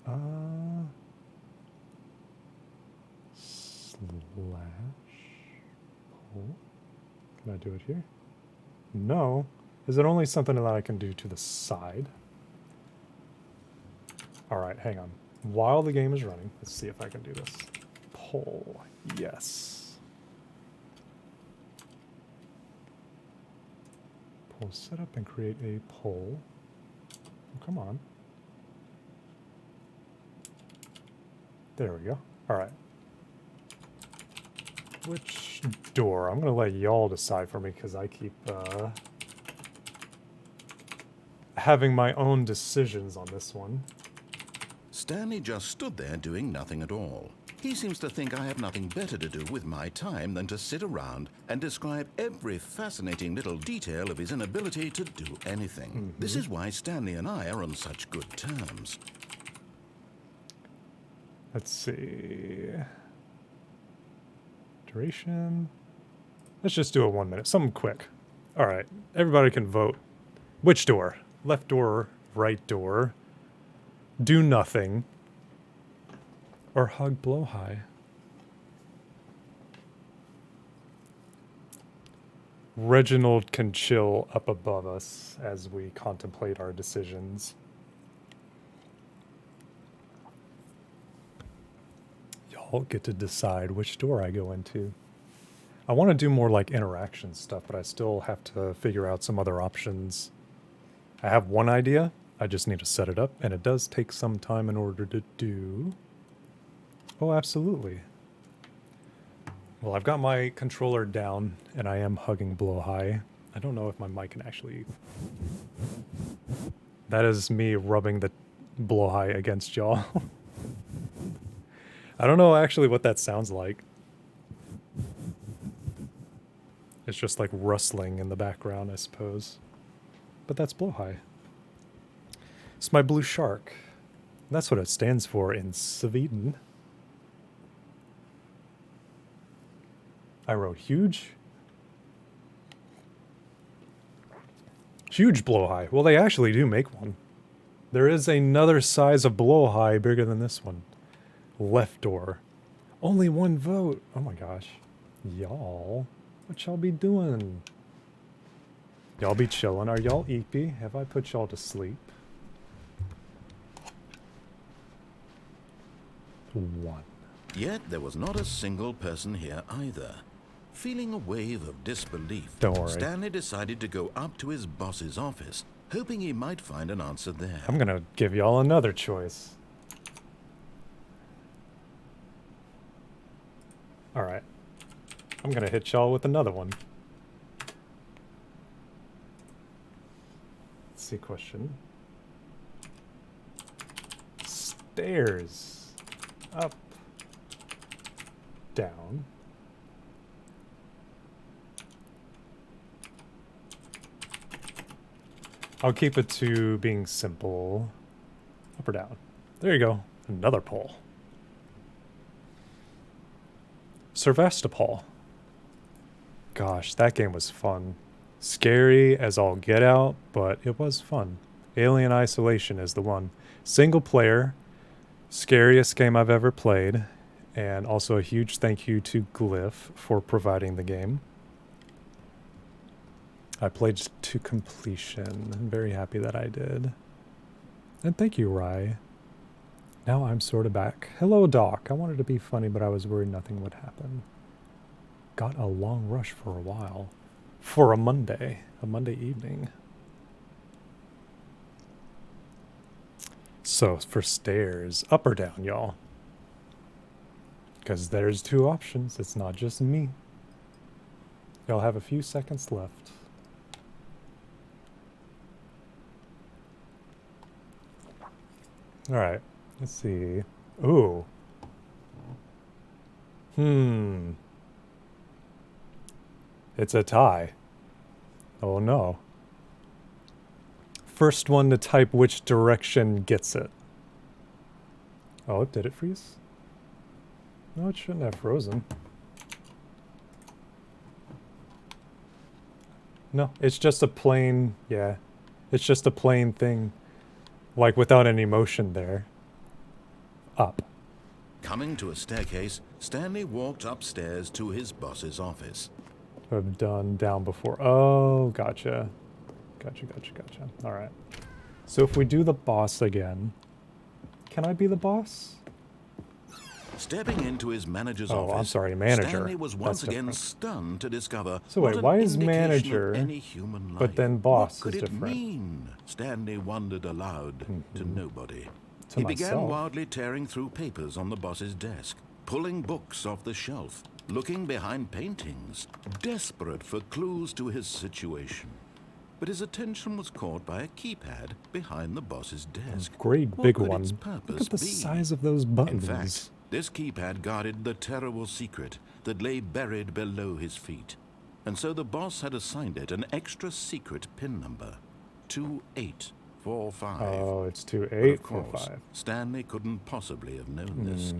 Slash. Pull. Can I do it here? No. Is it only something that I can do to the side? Alright, hang on. While the game is running, let's see if I can do this. Pull. Yes. Pull setup and create a pull. Oh, come on. There we go. Alright. Which door? I'm going to let y'all decide for me because I keep having my own decisions on this one. Stanley just stood there doing nothing at all. He seems to think I have nothing better to do with my time than to sit around and describe every fascinating little detail of his inability to do anything. Mm-hmm. This is why Stanley and I are on such good terms. Let's see. Duration. Let's just do it 1 minute. Something quick. All right. Everybody can vote. Which door? Left door, right door. Do nothing. Or hug Blowhigh. Reginald can chill up above us as we contemplate our decisions. Y'all get to decide which door I go into. I want to do more like interaction stuff, but I still have to figure out some other options. I have one idea. I just need to set it up, and it does take some time in order to do. Oh, absolutely. Well, I've got my controller down, and I am hugging Blowhigh. I don't know if my mic can actually... That is me rubbing the Blowhigh against y'all. I don't know actually what that sounds like. It's just like rustling in the background, I suppose. But that's Blowhigh. It's my blue shark. That's what it stands for in Sweden. I wrote huge. Huge blowhigh. Well, they actually do make one. There is another size of blowhigh bigger than this one. Left door. Only one vote. Oh my gosh. Y'all. What y'all be doing? Y'all be chilling. Are y'all eepy? Have I put y'all to sleep? One. Yet there was not a single person here either. Feeling a wave of disbelief, Don't worry. Stanley decided to go up to his boss's office, hoping he might find an answer there. I'm gonna give y'all another choice. Alright. I'm gonna hit y'all with another one. Let's see, question. Stairs. Up. Down. I'll keep it to being simple. Up or down. There you go. Another poll. Sevastopol. Gosh, that game was fun. Scary as all get out, but it was fun. Alien Isolation is the one. Single player. Scariest game I've ever played. And also a huge thank you to Glyph for providing the game. I played to completion. I'm very happy that I did. And thank you, Rye. Now I'm sort of back. Hello, Doc. I wanted to be funny, but I was worried nothing would happen. Got a long rush for a while. For a Monday evening. So, for stairs, up or down, y'all? Because there's two options. It's not just me. Y'all have a few seconds left. Alright, let's see. Ooh. It's a tie. Oh no. First one to type which direction gets it. Oh, did it freeze? No, it shouldn't have frozen. No, it's just a plain, yeah. It's just a plain thing. Like without any motion there. Up. Coming to a staircase, Stanley walked upstairs to his boss's office. I've done down before. Oh, gotcha. Gotcha. Alright. So if we do the boss again, can I be the boss? Stepping into his manager's Oh, office, I'm sorry, manager. Stanley was once That's again different. stunned to discover So what wait, an why is indication of manager, any human but life. then boss What could is it different? mean? Stanley wondered aloud to nobody. To He began myself. wildly tearing through papers on the boss's desk, pulling books off the shelf, looking behind paintings, desperate for clues to his situation. But his attention was caught by a keypad behind the boss's desk. Great What big could one. its Look purpose at the be? size of those In buttons. fact, this keypad guarded the terrible secret that lay buried below his feet. And so the boss had assigned it an extra secret PIN number, 2845. Oh, it's But of 2845. course, Stanley couldn't possibly have known this.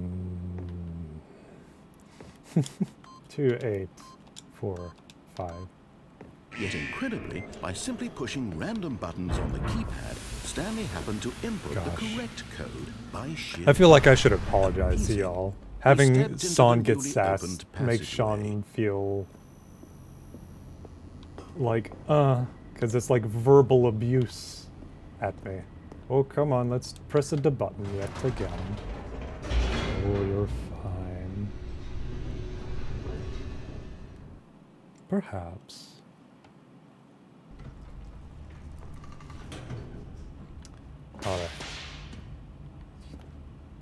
2845. Yet incredibly, by simply pushing random buttons on the keypad, Stanley happened to input the Gosh. correct code by sheer I feel like I should apologize to Easy. y'all. stepped Having into Sean the get newly sassed opened makes Sean passageway. feel like, because it's like verbal abuse at me. Oh, come on, let's press the button yet again. Oh, you're fine. Perhaps. Alright.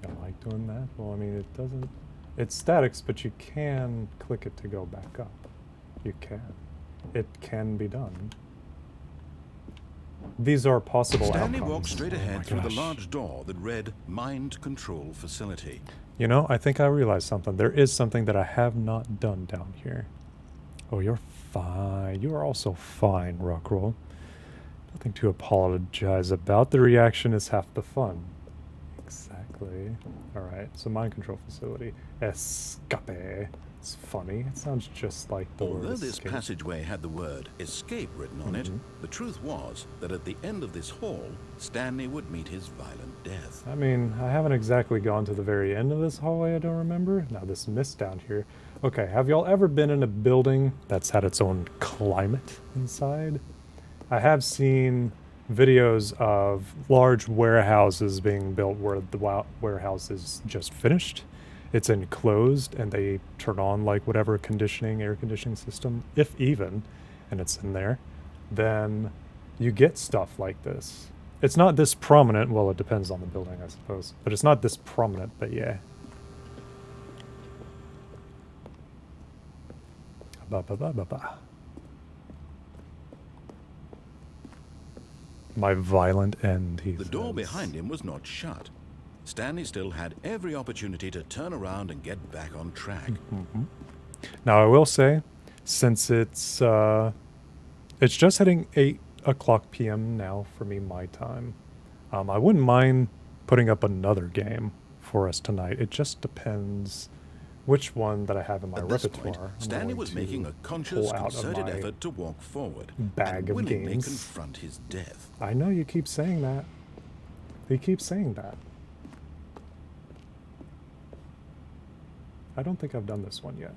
Don't like doing that? Well, I mean, it doesn't... It's statics, but you can click it to go back up. You can. It can be done. These are possible Stanley outcomes. walked straight Oh my ahead through the gosh. large door that read Mind Control Facility. You know, I think I realized something. There is something that I have not done down here. Oh, you're fine. You are also fine, Rockroll. Nothing to apologize about. The reaction is half the fun. exactly. Alright, so mind control facility. Escape. It's funny. It sounds just like the word Although this escape. passageway had the word escape written on it, the truth was that at the end of this hall, Stanley would meet his violent death. I mean, I haven't exactly gone to the very end of this hallway, I don't remember. Now this mist down here. Okay, have y'all ever been in a building that's had its own climate inside? I have seen videos of large warehouses being built where the warehouse is just finished. It's enclosed and they turn on like whatever air conditioning system, if even, and it's in there. Then you get stuff like this. It's not this prominent. Well, it depends on the building, I suppose. But it's not this prominent, but yeah. Ba ba ba ba ba. My violent end, he The says. door behind him was not shut. Stanley still had every opportunity to turn around and get back on track. Now, I will say, since it's just hitting 8 o'clock p.m. now for me, my time, I wouldn't mind putting up another game for us tonight. It just depends which one that I have in my At this repertoire. point, Stanley was making a conscious, concerted effort to walk forward bag and of willingly games. confront his death. I know you keep saying that. You keep saying that. I don't think I've done this one yet.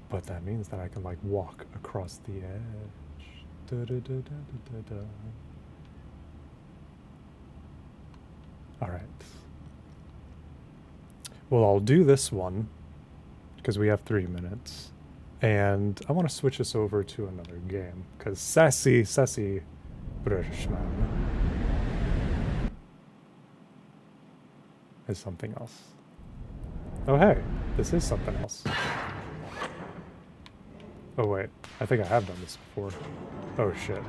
But that means that I can, like, walk across the edge. Da-da-da-da-da-da-da. Alright. Well, I'll do this one, because we have 3 minutes. And I want to switch us over to another game, because sassy Britishman is something else. Oh, hey, this is something else. Oh, wait, I think I have done this before. Oh, shit.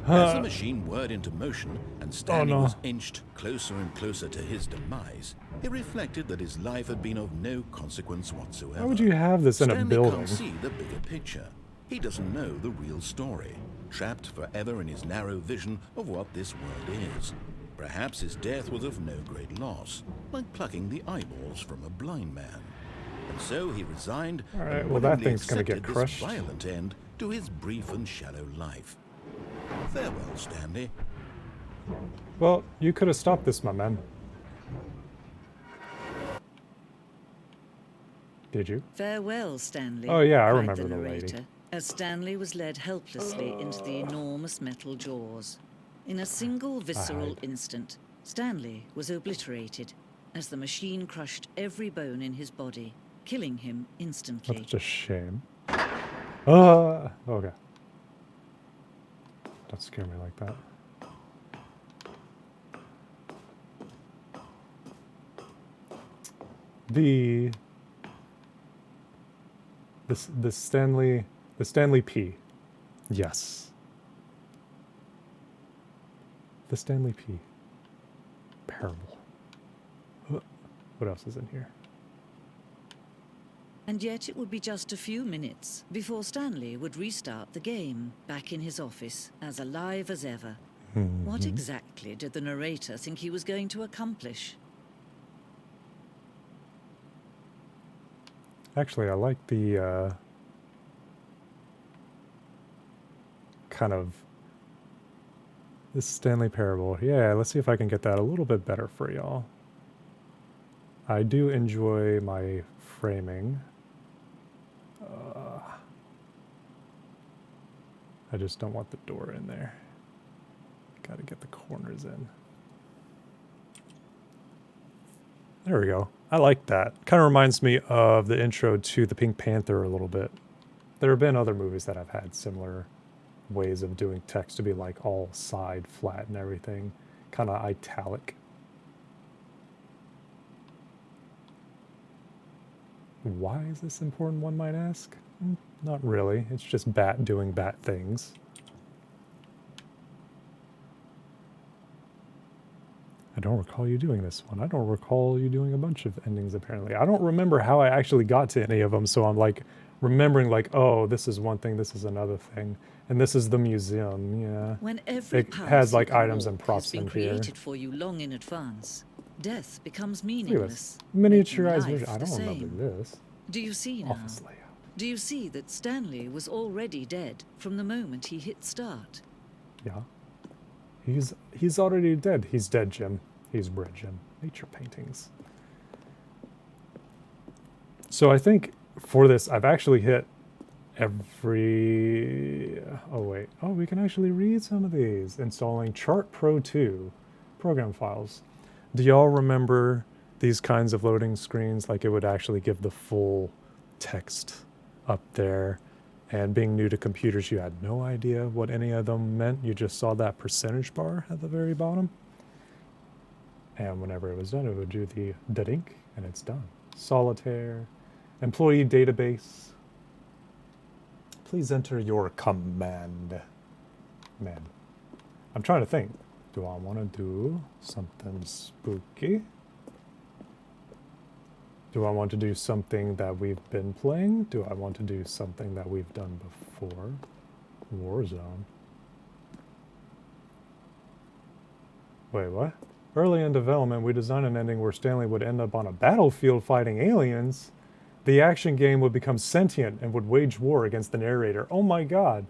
As the machine whirred into motion and Stanley no. was inched closer and closer to his demise, he reflected that his life had been of no consequence whatsoever. Why would you have this in a Stanley building? can't see the bigger picture. He doesn't know the real story, trapped forever in his narrow vision of what this world is. Perhaps his death was of no great loss, like plucking the eyeballs from a blind man. And so he resigned Alright, and well, that willingly thing's gonna get accepted crushed. this violent end to his brief and shallow life. Farewell, Stanley. Well, you could have stopped this, my man. Did you? Farewell, Stanley. Oh, yeah, I cried remember the narrator, lady. as Stanley was led helplessly into the enormous metal jaws. In a single visceral Hide. instant, Stanley was obliterated as the machine crushed every bone in his body, killing him instantly. That's a shame. Okay. Don't scare me like that. The Stanley P. Yes. The Stanley P. Parable. What else is in here? And yet it would be just a few minutes before Stanley would restart the game, back in his office, as alive as ever. What exactly did the narrator think he was going to accomplish? Actually, I like the kind of this Stanley Parable. Yeah, let's see if I can get that a little bit better for y'all. I do enjoy my framing. I just don't want the door in there. Gotta get the corners in. There we go. I like that. Kind of reminds me of the intro to the Pink Panther a little bit. There have been other movies that have had similar ways of doing text to be like all side flat and everything. Kind of italic. Why is this important, one might ask? Not really. It's just Bat doing Bat things. I don't recall you doing this one. I don't recall you doing a bunch of endings, apparently. I don't remember how I actually got to any of them, so I'm like remembering like, oh, this is one thing, this is another thing, and this is the museum. Yeah, When every it path has you like can items and walk props has been in here. created for you long in advance, death becomes Look at meaningless, this miniaturized making version. I life the don't remember same. this. Do you see now? Office layout. Do you see that Stanley was already dead from the moment he hit start? Yeah. He's already dead. He's dead, Jim. He's red, Jim. Nature paintings. So I think for this, I've actually hit every... Oh, wait. Oh, we can actually read some of these. Installing Chart Pro 2 program files. Do y'all remember these kinds of loading screens? Like it would actually give the full text up there. And being new to computers, you had no idea what any of them meant. You just saw that percentage bar at the very bottom. And whenever it was done, it would do the dink, and it's done. Solitaire. Employee database. Please enter your command. Man. I'm trying to think. Do I want to do something spooky? Do I want to do something that we've been playing? Do I want to do something that we've done before? Warzone. Wait, what? Early in development, we designed an ending where Stanley would end up on a battlefield fighting aliens. The action game would become sentient and would wage war against the narrator. Oh my god.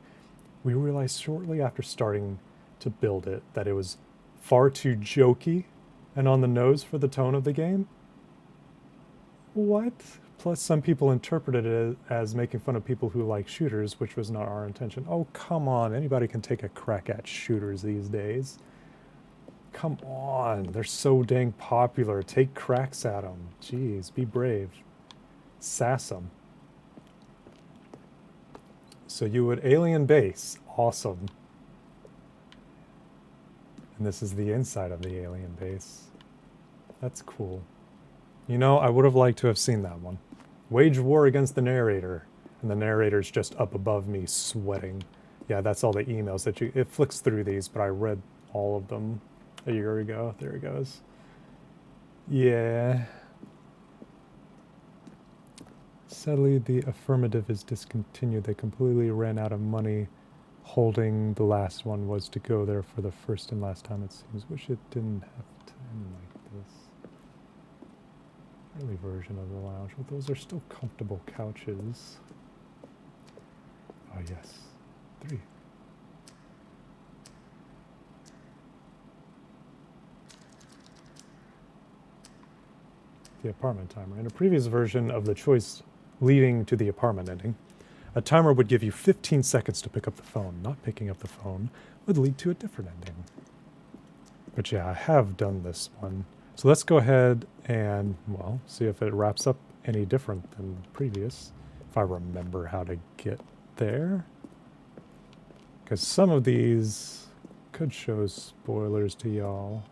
We realized shortly after starting to build it that it was far too jokey and on the nose for the tone of the game. What? Plus, some people interpreted it as making fun of people who like shooters, which was not our intention. Oh, come on. Anybody can take a crack at shooters these days. Come on. They're so dang popular. Take cracks at them. Jeez, be brave. Sass them. So you would alien base. Awesome. And this is the inside of the alien base. That's cool. You know, I would have liked to have seen that one. Wage war against the narrator. And the narrator's just up above me sweating. Yeah, that's all the emails that you... It flicks through these, but I read all of them a year ago. There it goes. Yeah. Sadly, the affirmative is discontinued. They completely ran out of money. Holding the last one was to go there for the first and last time, it seems. Wish it didn't have to end like this. Early version of the lounge. Well, those are still comfortable couches. Oh, yes. 3. The apartment timer. In a previous version of the choice leading to the apartment ending, a timer would give you 15 seconds to pick up the phone. Not picking up the phone would lead to a different ending. But yeah, I have done this one. So let's go ahead and, well, see if it wraps up any different than the previous. If I remember how to get there. Because some of these could show spoilers to y'all.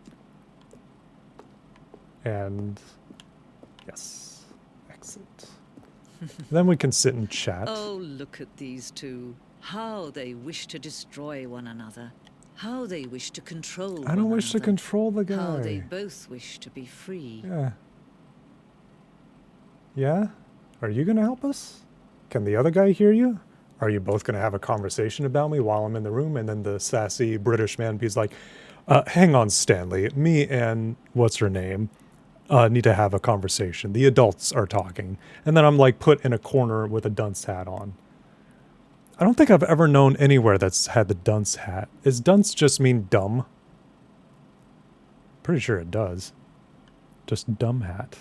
And, yes, exit. Then we can sit and chat. Oh, look at these two. How they wish to destroy one another. How they wish to control I don't one wish to another. control the guy. How they both wish to be free. Yeah. Yeah? Are you going to help us? Can the other guy hear you? Are you both going to have a conversation about me while I'm in the room? And then the sassy British man be's like, hang on, Stanley. Me and what's her name need to have a conversation. The adults are talking. And then I'm like put in a corner with a dunce hat on. I don't think I've ever known anywhere that's had the dunce hat. Does dunce just mean dumb? Pretty sure it does. Just dumb hat.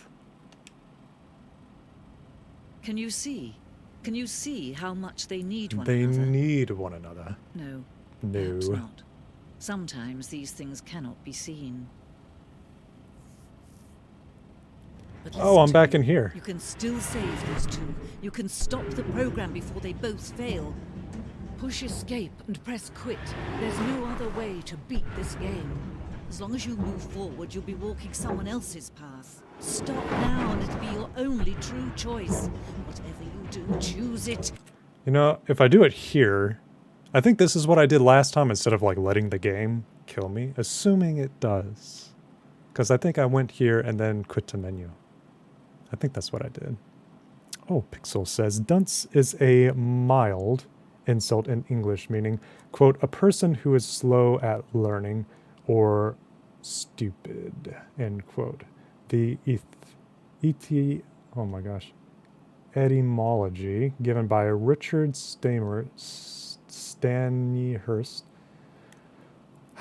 Can you see? Can you see how much they need one They another? need one another. No. No. Perhaps not. Sometimes these things cannot be seen. But Oh, I'm listen to back me. in here. You can still save these two. You can stop the program before they both fail. Push escape and press quit. There's no other way to beat this game. As long as you move forward, you'll be walking someone else's path. Stop now and it'll be your only true choice. Whatever you do, choose it. You know, if I do it here, I think this is what I did last time instead of like letting the game kill me. Assuming it does. Because I think I went here and then quit to menu. I think that's what I did. Oh, Pixel says, dunce is a mild insult in English, meaning, quote, a person who is slow at learning or stupid, end quote. The oh my gosh, etymology given by Richard Stanihurst.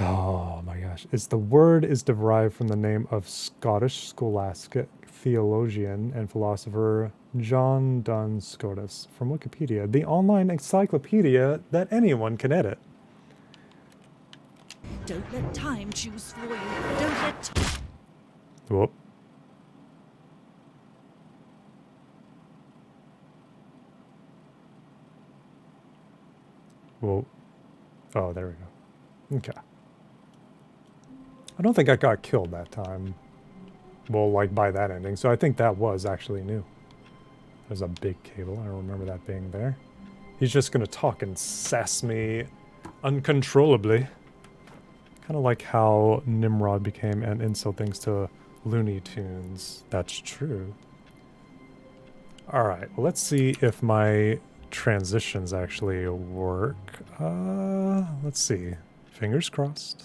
Oh my gosh. The word is derived from the name of Scottish scholastic theologian and philosopher John Duns Scotus from Wikipedia, the online encyclopedia that anyone can edit. Don't let time choose for you. Don't let time. Whoop. Whoa. Oh, there we go. Okay. I don't think I got killed that time. Well, like by that ending. So I think that was actually new. There's a big cable. I don't remember that being there. He's just gonna talk and sass me uncontrollably. Kind of like how Nimrod became an insult thanks to Looney Tunes. That's true. Alright, well, let's see if my transitions actually work. Let's see. Fingers crossed.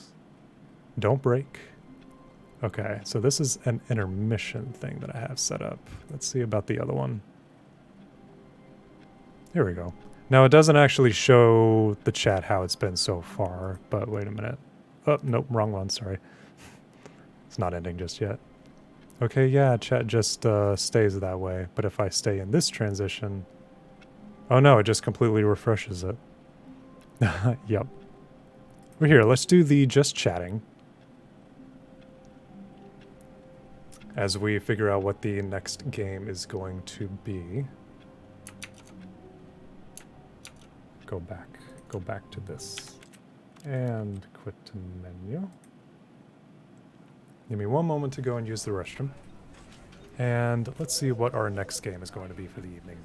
Don't break. Okay, so this is an intermission thing that I have set up. Let's see about the other one. Here we go. Now, it doesn't actually show the chat how it's been so far, but wait a minute. Oh, nope, wrong one, sorry. It's not ending just yet. Okay, yeah, chat just stays that way, but if I stay in this transition... Oh no, it just completely refreshes it. Yep. We're here, let's do the just chatting. As we figure out what the next game is going to be. Go back to this. And quit to menu. Give me one moment to go and use the restroom. And let's see what our next game is going to be for the evening.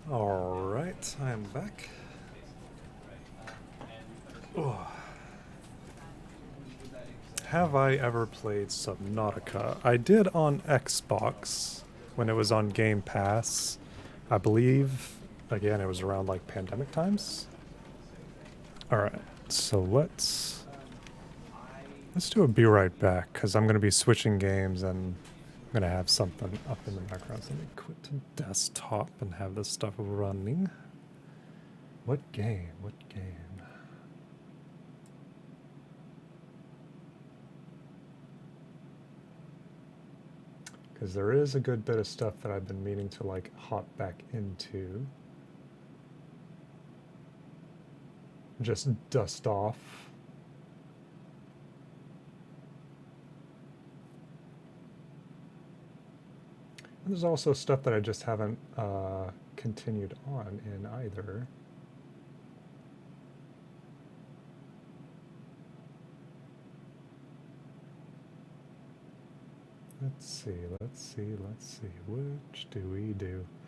Alright, I'm back. Oh. Have I ever played Subnautica? I did on Xbox when it was on Game Pass. I believe, again, it was around like pandemic times. Alright, so let's do a be right back, because I'm going to be switching games and I'm going to have something up in the background. So let me quit to desktop and have this stuff running. What game? What game? Because there is a good bit of stuff that I've been meaning to, like, hop back into. Just dust off. And there's also stuff that I just haven't continued on in either. Let's see. Which do we do?